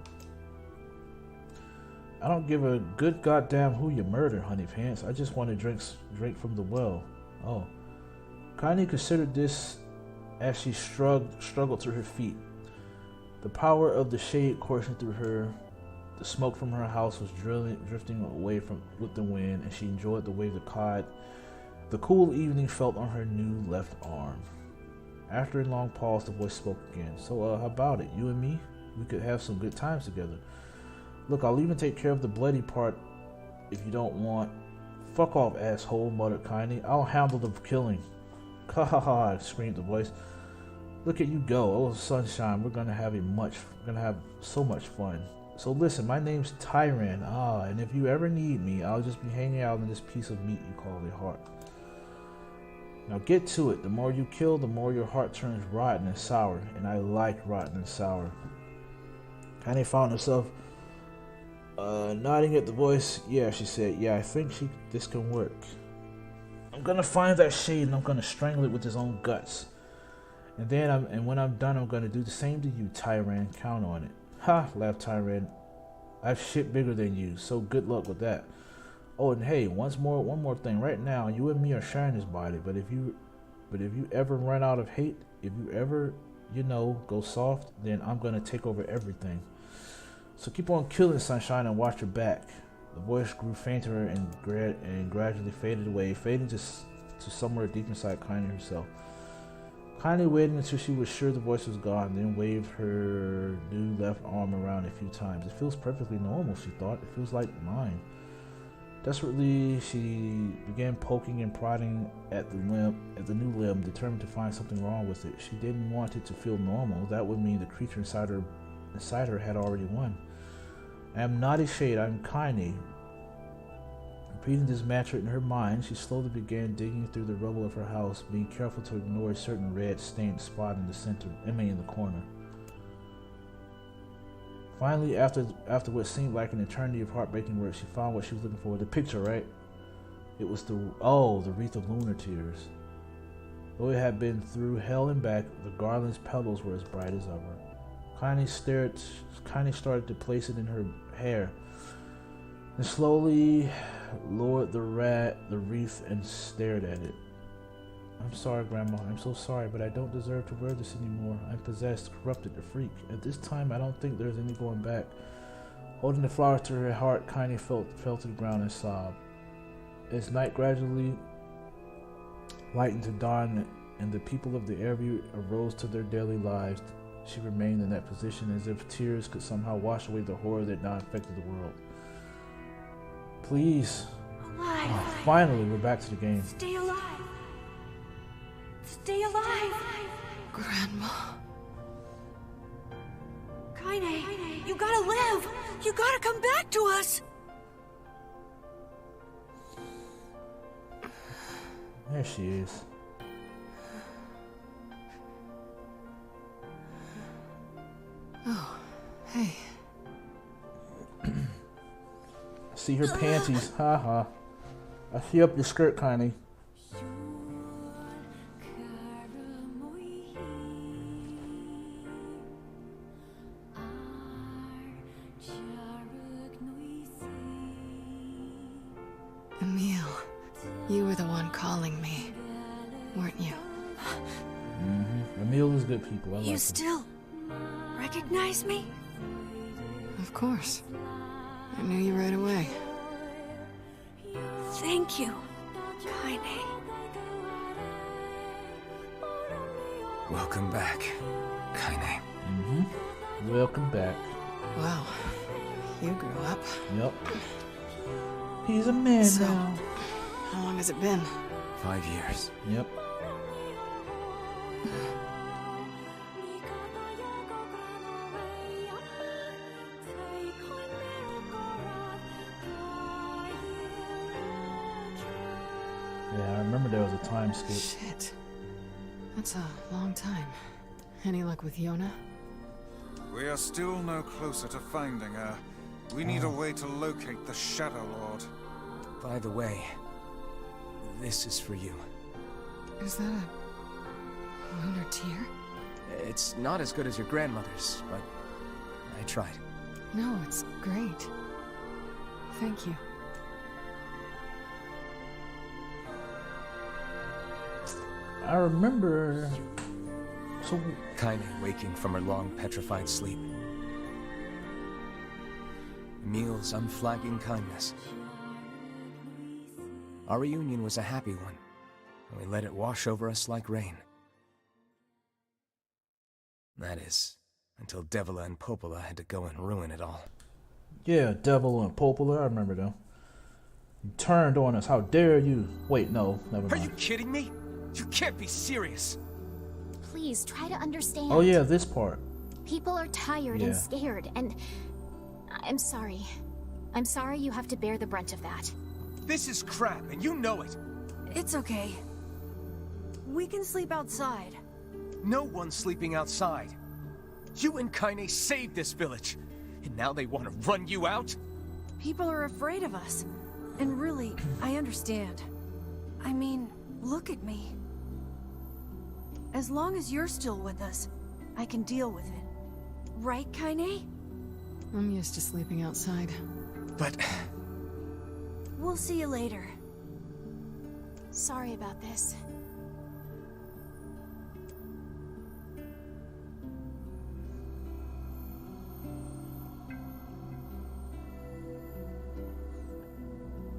I don't give a good goddamn who you murder, honey pants. I just want to drink from the well. Oh. Kaine considered this as she struggled to her feet. The power of the shade coursing through her. The smoke from her house was drifting away with the wind, and she enjoyed the way the cod The cool evening felt on her new left arm. After a long pause, the voice spoke again. So, how about it? You and me? We could have some good times together. Look, I'll even take care of the bloody part if you don't want. Fuck off, asshole, muttered Kaine. I'll handle the killing. Ha ha ha, screamed the voice. Look at you go. Oh, sunshine, we're gonna have so much fun. So listen, my name's Tyran. And if you ever need me, I'll just be hanging out in this piece of meat you call a heart. Now get to it. The more you kill, the more your heart turns rotten and sour. And I like rotten and sour. Kaine found herself nodding at the voice. Yeah, she said. Yeah, I think this can work. I'm gonna find that shade and I'm gonna strangle it with his own guts. And when I'm done, I'm gonna do the same to you, Tyran. Count on it. Ha! Laughed Tyran. I've shit bigger than you, so good luck with that. Oh, and hey, one more thing. Right now, you and me are sharing this body, but if you ever run out of hate, if you ever, go soft, then I'm gonna take over everything. So keep on killing, sunshine, and watch your back. The voice grew fainter and gradually faded away, fading to somewhere deep inside Kaine herself. Kaine waited until she was sure the voice was gone, then waved her new left arm around a few times. It feels perfectly normal, she thought. It feels like mine. Desperately, she began poking and prodding at the new limb, determined to find something wrong with it. She didn't want it to feel normal. That would mean the creature inside her had already won. I am not a shade, I'm Kaine. Repeating this mantra in her mind, she slowly began digging through the rubble of her house, being careful to ignore a certain red stained spot in the corner. Finally, after what seemed like an eternity of heartbreaking work, she found what she was looking for. The picture, right? It was the wreath of lunar tears. Though it had been through hell and back, the garland's petals were as bright as ever. Kaine started to place it in her hair, and slowly lowered the wreath and stared at it. I'm sorry, Grandma. I'm so sorry, but I don't deserve to wear this anymore. I'm possessed, corrupted, a freak. At this time, I don't think there's any going back. Holding the flower to her heart, Kaine fell to the ground and sobbed. As night gradually lightened to dawn and the people of the area arose to their daily lives, she remained in that position as if tears could somehow wash away the horror that now infected the world. Please. Finally, we're back to the game. Stay alive. Stay alive. Grandma. Kaine, you gotta live. You gotta come back to us. There she is. Oh, hey. See her panties. Haha. I see up your skirt, Kaine. Emil, you were the one calling me, weren't you? Emil is good people. I like You him. still recognize me? Of course. I knew you right away. Thank you, Kaine. Welcome back, Kaine. Welcome back. Wow. You grew up. Yep. He's a man So, now. how long has it been? 5 years. Yep. Yeah, I remember there was a time skip. Shit. That's a long time. Any luck with Yona? We are still no closer to finding her. We need a way to locate the Shadow Lord. By the way, this is for you. Is that a lunar tear? It's not as good as your grandmother's, but I tried. No, it's great. Thank you. I remember. So Kaine waking from her long petrified sleep. Emil's unflagging kindness. Our reunion was a happy one, and we let it wash over us like rain. That is, until Devila and Popola had to go and ruin it all. Yeah, Devil and Popola, I remember them. You turned on us, how dare you? Wait, no, never Are mind. you kidding me? You can't be serious. Please try to understand. Oh yeah, this part. People are tired and scared, and I'm sorry. I'm sorry you have to bear the brunt of that. This is crap, and you know it. It's okay. We can sleep outside. No one's sleeping outside. You and Kaine saved this village, and now they want to run you out? People are afraid of us. And really, I understand. I mean, look at me. As long as you're still with us, I can deal with it. Right, Kaine? I'm used to sleeping outside. But... We'll see you later. Sorry about this.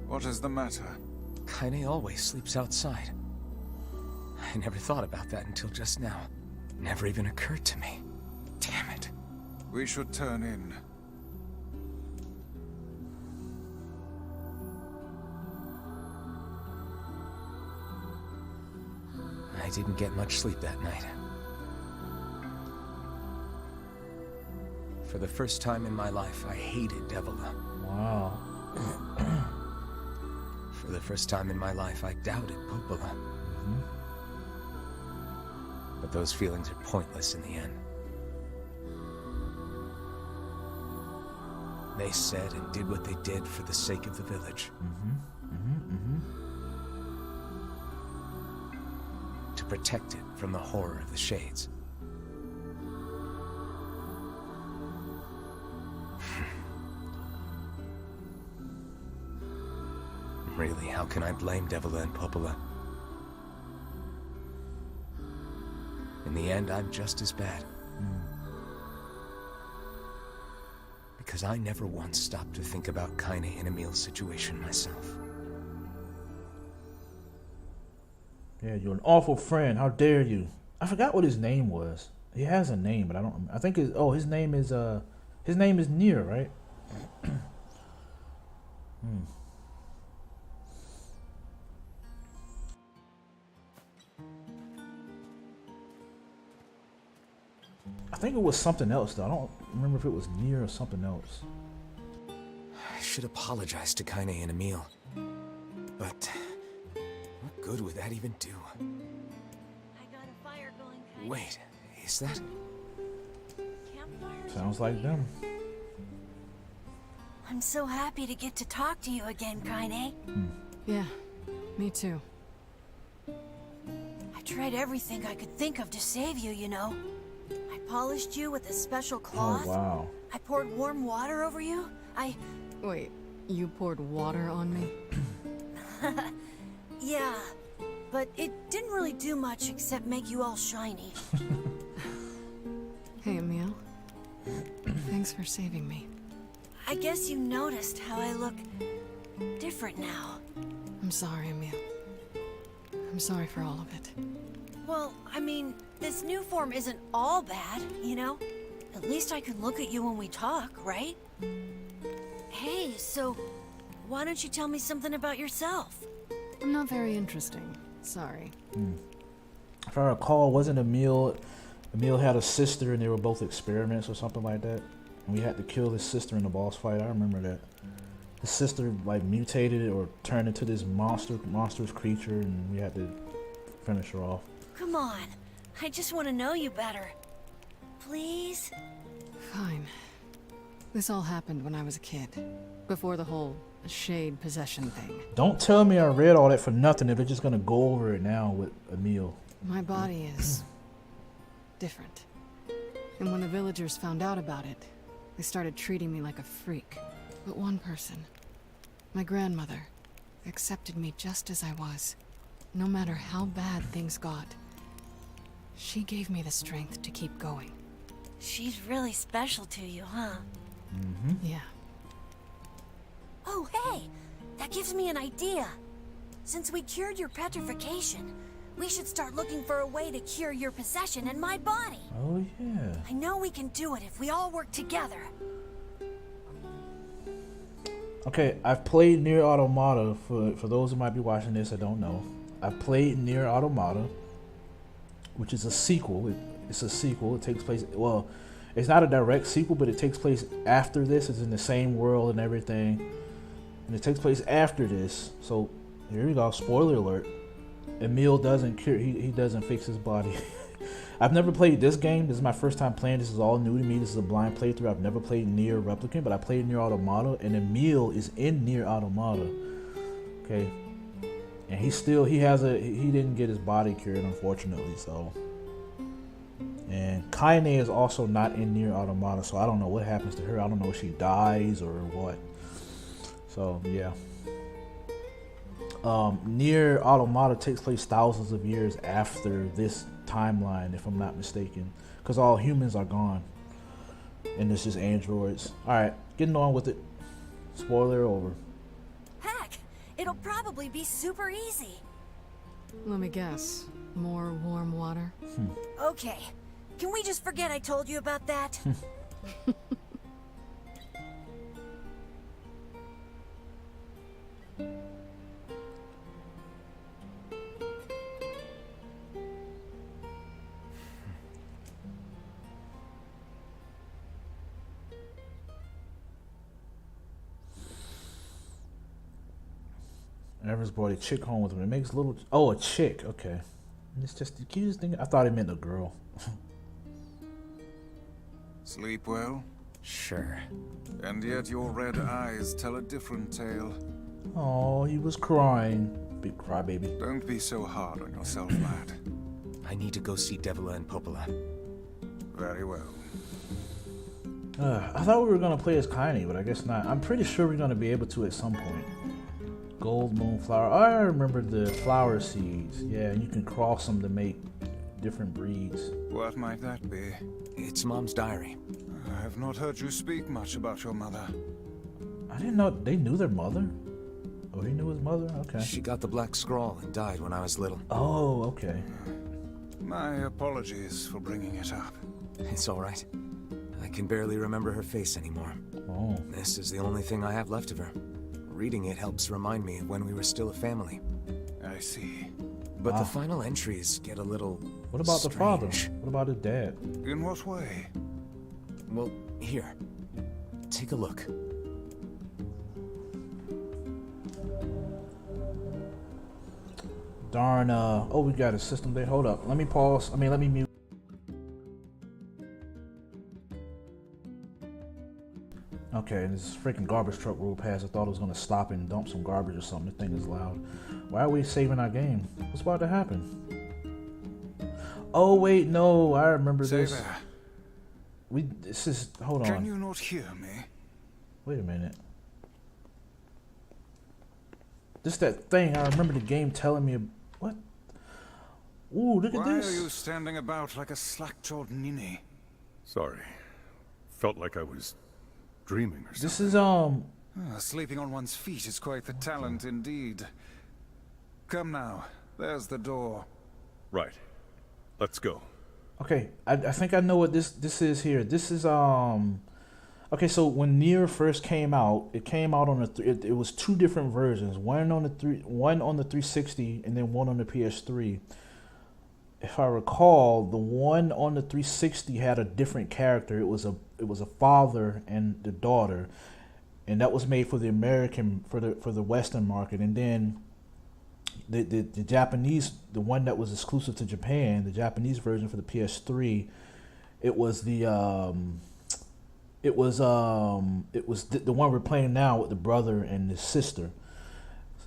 What is the matter? Kaine always sleeps outside. I never thought about that until just now. Never even occurred to me. Damn it. We should turn in. I didn't get much sleep that night. For the first time in my life, I hated Devila. Wow. For the first time in my life, I doubted Popola. But those feelings are pointless in the end. They said and did what they did for the sake of the village. To protect it from the horror of the Shades. Really, how can I blame Devila and Popola? In the end, I'm just as bad. Because I never once stopped to think about Kaine and Emil's situation myself. Yeah, you're an awful friend. How dare you? I forgot what his name was. He has a name, but I don't. I think his name is Nier, right? I think it was something else though. I don't remember if it was Nier or something else. I should apologize to Kaine and Emil. But what good would that even do? I got a fire going, Kaine. Wait, is that? Campfire? Sounds like them. I'm so happy to get to talk to you again, Kaine. Yeah, me too. I tried everything I could think of to save you, you know. I polished you with a special cloth. Oh wow. I poured warm water over you. Wait, you poured water on me? Yeah, but it didn't really do much except make you all shiny. Hey, Emil. Thanks for saving me. I guess you noticed how I look different now. I'm sorry, Emil. I'm sorry for all of it. Well, I mean, this new form isn't all bad, you know? At least I can look at you when we talk, right? Hey, so why don't you tell me something about yourself? I'm not very interesting. Sorry. If I recall, wasn't Emil had a sister and they were both experiments or something like that? And we had to kill his sister in the boss fight. I remember that. His sister like mutated or turned into this monstrous creature, and we had to finish her off. Come on, I just want to know you better. Please? Fine. This all happened when I was a kid. Before the whole shade possession thing. Don't tell me I read all that for nothing if they're just gonna go over it now with Emil. My body is different. And when the villagers found out about it, they started treating me like a freak. But one person, my grandmother, accepted me just as I was. No matter how bad things got. She gave me the strength to keep going. She's really special to you, huh? Yeah. Oh, hey! That gives me an idea. Since we cured your petrification, we should start looking for a way to cure your possession in my body. Oh yeah. I know we can do it if we all work together. Okay, I've played Nier Automata. For those who might be watching this, I don't know. I've played Nier Automata, which is a sequel. It's a sequel. It takes place, well, it's not a direct sequel, but it takes place after this. It's in the same world and everything. And it takes place after this. So here we go. Spoiler alert. Emil doesn't cure. He doesn't fix his body. I've never played this game. This is my first time playing. This is all new to me. This is a blind playthrough. I've never played Nier Replicant, but I played Nier Automata, and Emil is in Nier Automata. Okay, and he didn't get his body cured, unfortunately. So, and Kaine is also not in Nier Automata, so I don't know what happens to her. I don't know if she dies or what. So yeah. Nier Automata takes place thousands of years after this timeline, if I'm not mistaken, because all humans are gone and it's just androids. Alright, getting on with it. Spoiler over. Heck, it'll probably be super easy. Let me guess. More warm water? Okay, can we just forget I told you about that? Evers brought a chick home with him. It makes little. Oh, a chick. Okay. It's just the cutest thing. I thought it meant a girl. Sleep well? Sure. And yet your red eyes tell a different tale. Oh, he was crying. Big crybaby. Don't be so hard on yourself, lad. I need to go see Devila and Popola. Very well. I thought we were gonna play as Kaine, but I guess not. I'm pretty sure we're gonna be able to at some point. Gold moonflower. Oh, I remember the flower seeds. Yeah, you can cross them to make different breeds. What might that be? It's Mom's diary. I have not heard you speak much about your mother. I didn't know they knew their mother. Oh, he knew his mother? Okay. She got the black scrawl and died when I was little. Oh, okay. My apologies for bringing it up. It's all right. I can barely remember her face anymore. Oh. This is the only thing I have left of her. Reading it helps remind me of when we were still a family. I see. But the final entries get a little What about strange. the father? What about his dad? In what way? Well, here. Take a look. Darn, oh, we got a system there. Hold up. Let me pause. Let me mute. Okay, this freaking garbage truck rolled past. I thought it was gonna stop and dump some garbage or something. The thing is loud. Why are we saving our game? What's about to happen? Oh wait, no, I remember Say this. there. This is, hold Can on. you not hear me? Wait a minute. This that thing. I remember the game telling me. What? Ooh, look at Why this. are you standing about like a slack-jawed ninny? Sorry. Felt like I was dreaming or something. This is Sleeping on one's feet is quite the talent indeed. Come now, there's the door. Right. Let's go. Okay, I think I know what this is here. This is okay, so when Nier first came out, it came out on it was two different versions. One on the 360 and then one on the PS3. If I recall, the one on the 360 had a different character. It was a father and the daughter, and that was made for the American for the Western market. And then the Japanese, the one that was exclusive to Japan, the Japanese version for the PS3, it was the one we're playing now with the brother and the sister.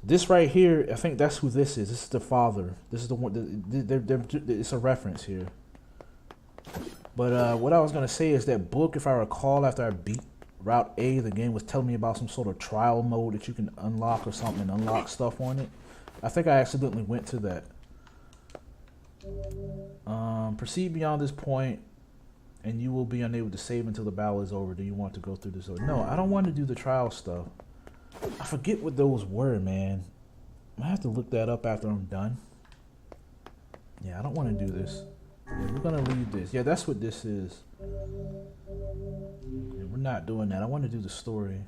This right here, I think that's who this is. This is the father. This is the one. It's a reference here. But what I was gonna say is that book, if I recall, after I beat Route A, the game was telling me about some sort of trial mode that you can unlock or something and unlock stuff on it. I think I accidentally went to that. Proceed beyond this point, and you will be unable to save until the battle is over. Do you want to go through this? No, I don't want to do the trial stuff. I forget what those were, man. I have to look that up after I'm done. Yeah, I don't want to do this. Yeah, we're gonna leave this. Yeah, that's what this is. Yeah, we're not doing that. I want to do the story.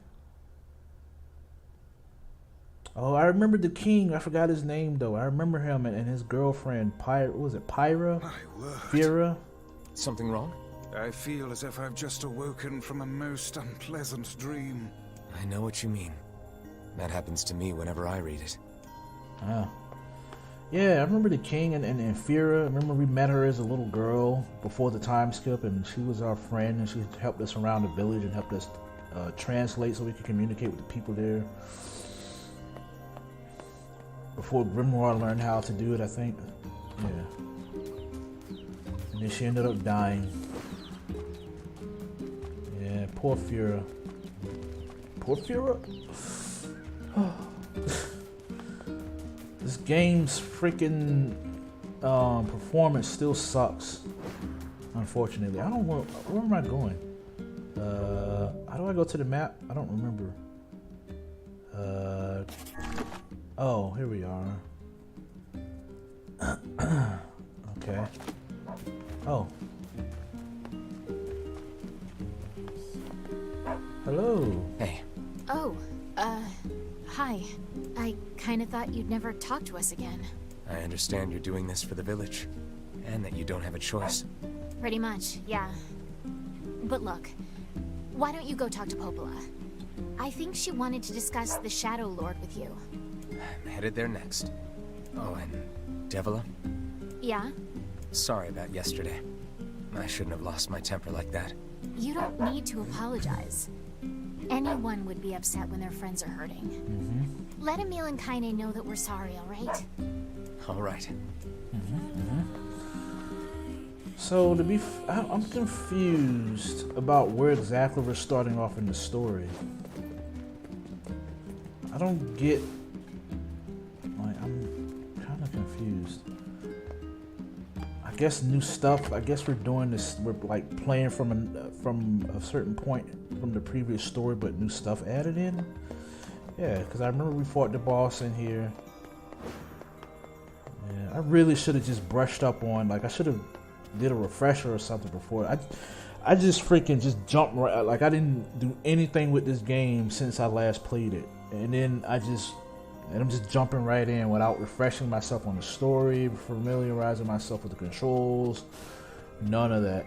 Oh, I remember the king. I forgot his name though. I remember him and his girlfriend. What was it? Pyra? My word. Fira? Something wrong? I feel as if I've just awoken from a most unpleasant dream. I know what you mean. That happens to me whenever I read it. Ah. Yeah, I remember the king and Fira. I remember we met her as a little girl before the time skip, and she was our friend, and she helped us around the village and helped us translate so we could communicate with the people there. Before Grimoire learned how to do it, I think. Yeah. And then she ended up dying. Yeah, poor Fira. Poor Fira. This game's freaking performance still sucks. Unfortunately, I don't know where am I going. How do I go to the map? I don't remember. Oh, here we are. Okay. Oh. Hello. Hey. Oh, hi. I kinda thought you'd never talk to us again. I understand you're doing this for the village, and that you don't have a choice. Pretty much, yeah. But look, why don't you go talk to Popola? I think she wanted to discuss the Shadow Lord with you. I'm headed there next. Oh, and Devila? Yeah? Sorry about yesterday. I shouldn't have lost my temper like that. You don't need to apologize. Anyone would be upset when their friends are hurting. Let Emil and Kaine know that we're sorry, alright? Alright. So to be, I'm confused about where exactly we're starting off in the story. I don't get. Like, I'm kind of confused. I guess new stuff. I guess we're doing this. We're like playing from a certain point from the previous story, but new stuff added in. Yeah, because I remember we fought the boss in here. Yeah, I really should have just brushed up on. Like, I should have did a refresher or something before. I just freaking just jumped right. Like, I didn't do anything with this game since I last played it, and then I'm just jumping right in without refreshing myself on the story, familiarizing myself with the controls. None of that.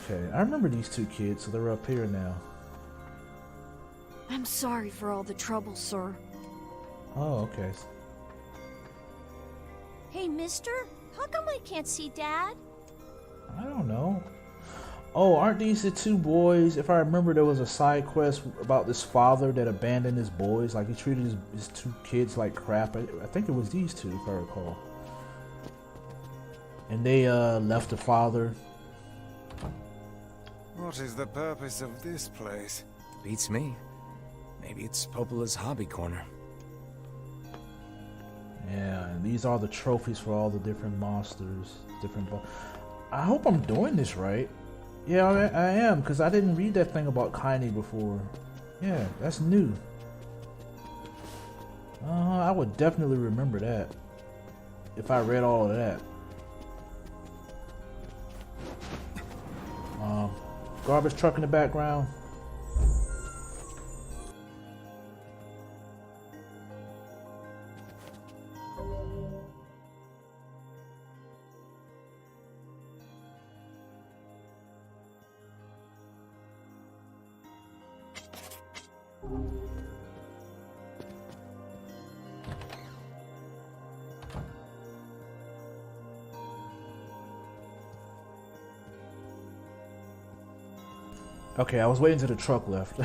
Okay, I remember these two kids, so they're up here now. I'm sorry for all the trouble, sir. Oh, okay. Hey, mister, how come I can't see Dad? I don't know. Oh, aren't these the two boys? If I remember, there was a side quest about this father that abandoned his boys. Like, he treated his two kids like crap. I think it was these two, if I recall. And they left the father. What is the purpose of this place? Beats me. Maybe it's Popola's hobby corner. Yeah, and these are the trophies for all the different monsters. I hope I'm doing this right. Yeah, I am, because I didn't read that thing about Kaine before. Yeah, that's new. I would definitely remember that if I read all of that. Garbage truck in the background. Okay, I was waiting till the truck left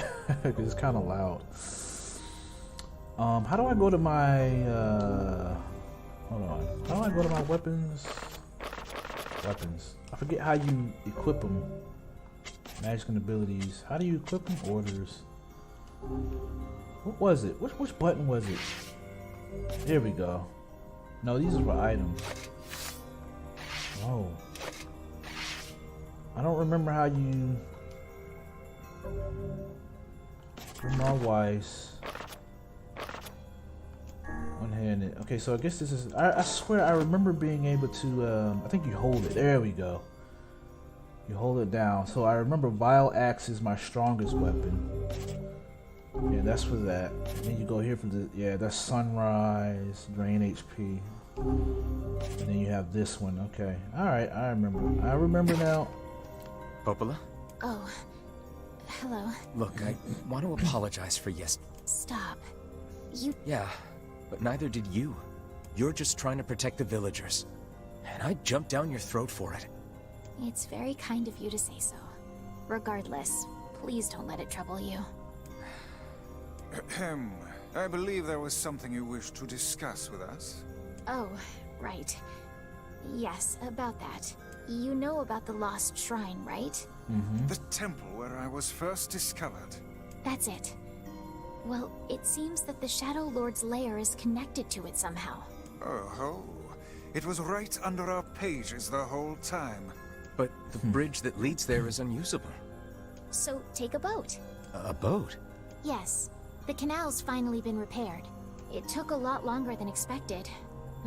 because it's kind of loud. How do I go to my? Hold on. How do I go to my weapons? Weapons. I forget how you equip them. Magic and abilities. How do you equip them? Orders. What was it? Which button was it? Here we go. No, these are for items. Oh. I don't remember how you. Grimoire Weiss. one-handed. Okay, so I guess this is... I swear I remember being able to... I think you hold it. There we go. You hold it down. So I remember Vile Axe is my strongest weapon. Yeah, that's for that. And then you go here for the... Yeah, that's Sunrise, Drain HP. And then you have this one. Okay. Alright, I remember. I remember now. Popola? Oh. Hello. Look, I want to apologize for Stop. You... Yeah, but neither did you. You're just trying to protect the villagers. And I jumped down your throat for it. It's very kind of you to say so. Regardless, please don't let it trouble you. Ahem. I believe there was something you wished to discuss with us. Oh, right. Yes, about that. You know about the lost shrine, right? The temple where I was first discovered. That's it. Well, it seems that the Shadow Lord's lair is connected to it somehow. Oh, it was right under our pages the whole time. But the bridge that leads there is unusable. So, take a boat. A boat? Yes. The canal's finally been repaired. It took a lot longer than expected.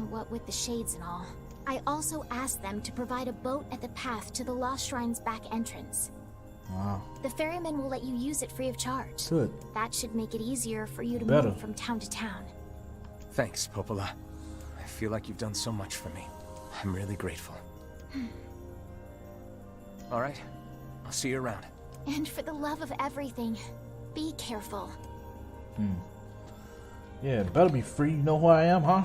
What with the shades and all. I also asked them to provide a boat at the path to the Lost Shrine's back entrance. Wow. The ferryman will let you use it free of charge. Good. That should make it easier for you to Better. move from town to town. Thanks, Popola. I feel like you've done so much for me. I'm really grateful. All right. I'll see you around. And for the love of everything, be careful. Yeah, better be free. You know who I am, huh?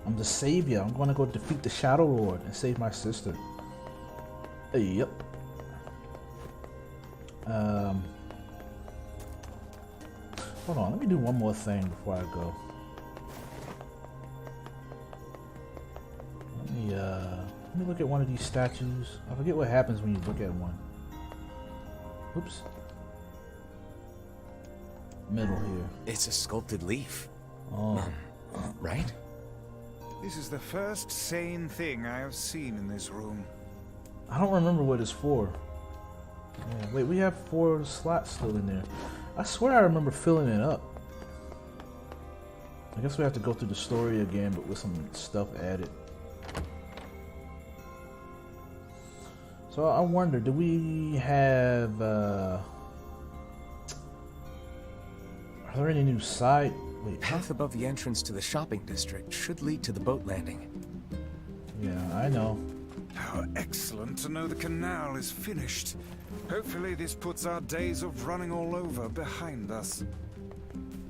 I'm the savior. I'm gonna go defeat the Shadow Lord and save my sister. Yep. Hold on, let me do one more thing before I go. Let me look at one of these statues. I forget what happens when you look at one. Oops. Middle here. It's a sculpted leaf. Oh. Right? This is the first sane thing I have seen in this room. I don't remember what it's for. Yeah, wait, we have 4 slots still in there. I swear I remember filling it up. I guess we have to go through the story again, but with some stuff added. So I wonder, do we have... Are there any new side... Wait, Path above the entrance to the shopping district should lead to the boat landing. yeah, I know. How excellent to know the canal is finished. Hopefully this puts our days of running all over behind us.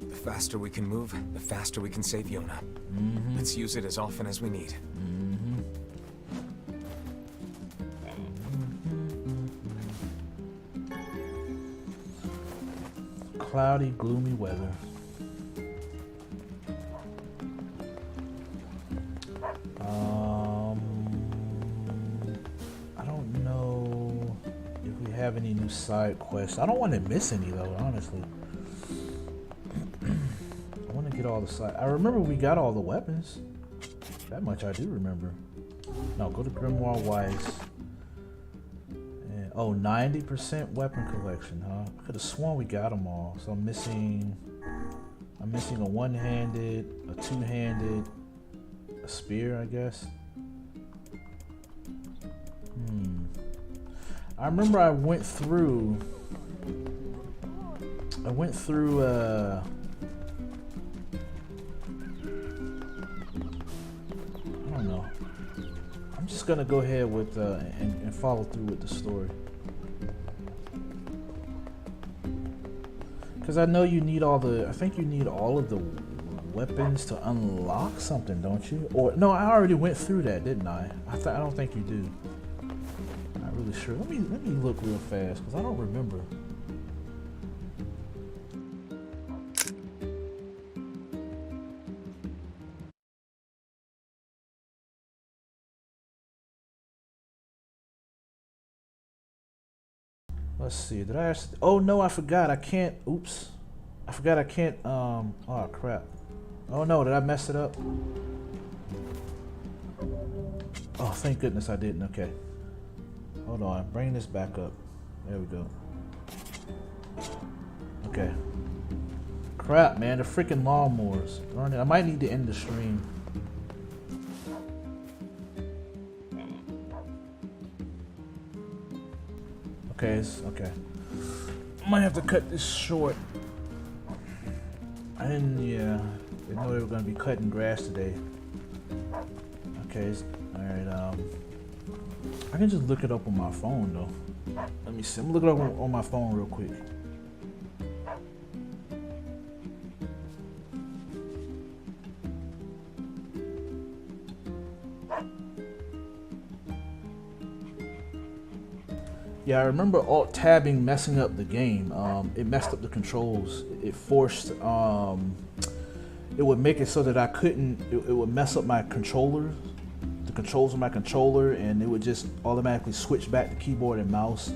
The faster we can move, the faster we can save Yona. Let's use it as often as we need. Cloudy, gloomy weather. I don't know if we have any new side quests. I don't want to miss any though, honestly. I want to get all the side. I remember we got all the weapons. That much I do remember. No, go to Grimoire Weiss. And, oh, 90% weapon collection, huh? I could have sworn we got them all. So I'm missing a one-handed, a two-handed, a spear, I guess. I remember I went through I don't know. I'm just gonna go ahead with and follow through with the story. Cause I know you need I think you need all of the weapons to unlock something, don't you? Or no, I already went through that, didn't I? I don't think you do. Not really sure. Let me look real fast, cause I don't remember. Let's see. Did I ask? Oh no, I forgot. I can't. Oops. I forgot I can't. Oh crap. Oh no, did I mess it up? Oh, thank goodness I didn't. Okay. Hold on. Bring this back up. There we go. Okay. Crap, man, the freaking lawnmowers. Darn it, I might need to end the stream. Okay, okay. I might have to cut this short. I didn't know they were gonna be cutting grass today. Okay, alright, I can just look it up on my phone though. Let me see, I'm looking it up on my phone real quick. Yeah, I remember alt-tabbing messing up the game. It messed up the controls. It forced, it would make it so that I couldn't, it would mess up my controller, the controls of my controller, and it would just automatically switch back to keyboard and mouse.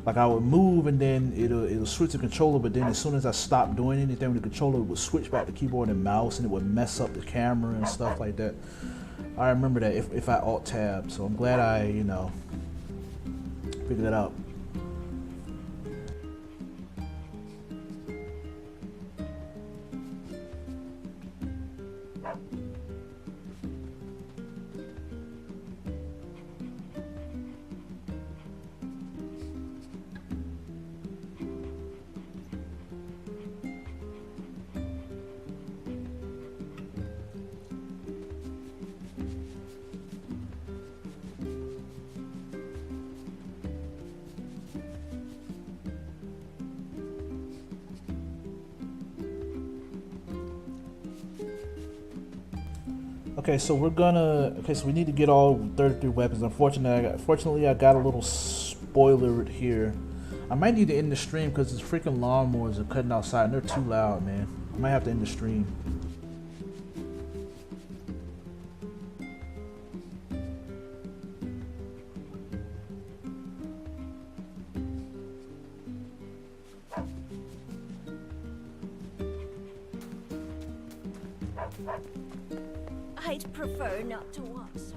Like I would move and then it'll switch the controller, but then as soon as I stopped doing anything with the controller, it would switch back to keyboard and mouse, and it would mess up the camera and stuff like that. I remember that if I alt-tab, so I'm glad I, figure that out. Okay, so we need to get all 33 weapons. Unfortunately, I got a little spoiler here. I might need to end the stream because these freaking lawnmowers are cutting outside and they're too loud, man. I might have to end the stream. I'd prefer not to walk so.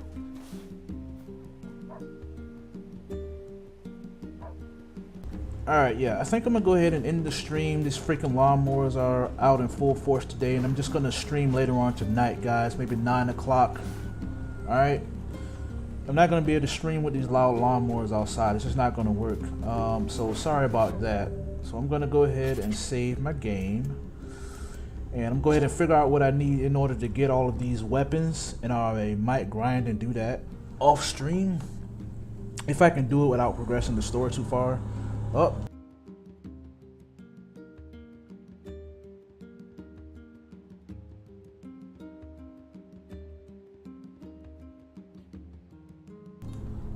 Alright, yeah, I think I'm gonna go ahead and end the stream. These freaking lawnmowers are out in full force today, and I'm just gonna stream later on tonight, guys, maybe 9 o'clock. Alright? I'm not gonna be able to stream with these loud lawnmowers outside. It's just not gonna work. So sorry about that. So I'm gonna go ahead and save my game. And I'm going to go ahead and figure out what I need in order to get all of these weapons, and I might grind and do that off stream if I can do it without progressing the story too far. Oh.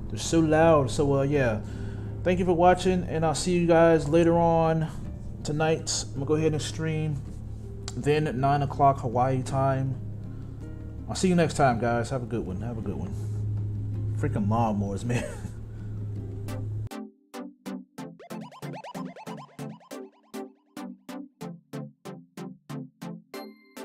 They're so loud. So yeah, thank you for watching, and I'll see you guys later on tonight. I'm gonna go ahead and stream. Then at 9 o'clock Hawaii time. I'll see you next time, guys. Have a good one. Have a good one. Freaking lawnmowers, man.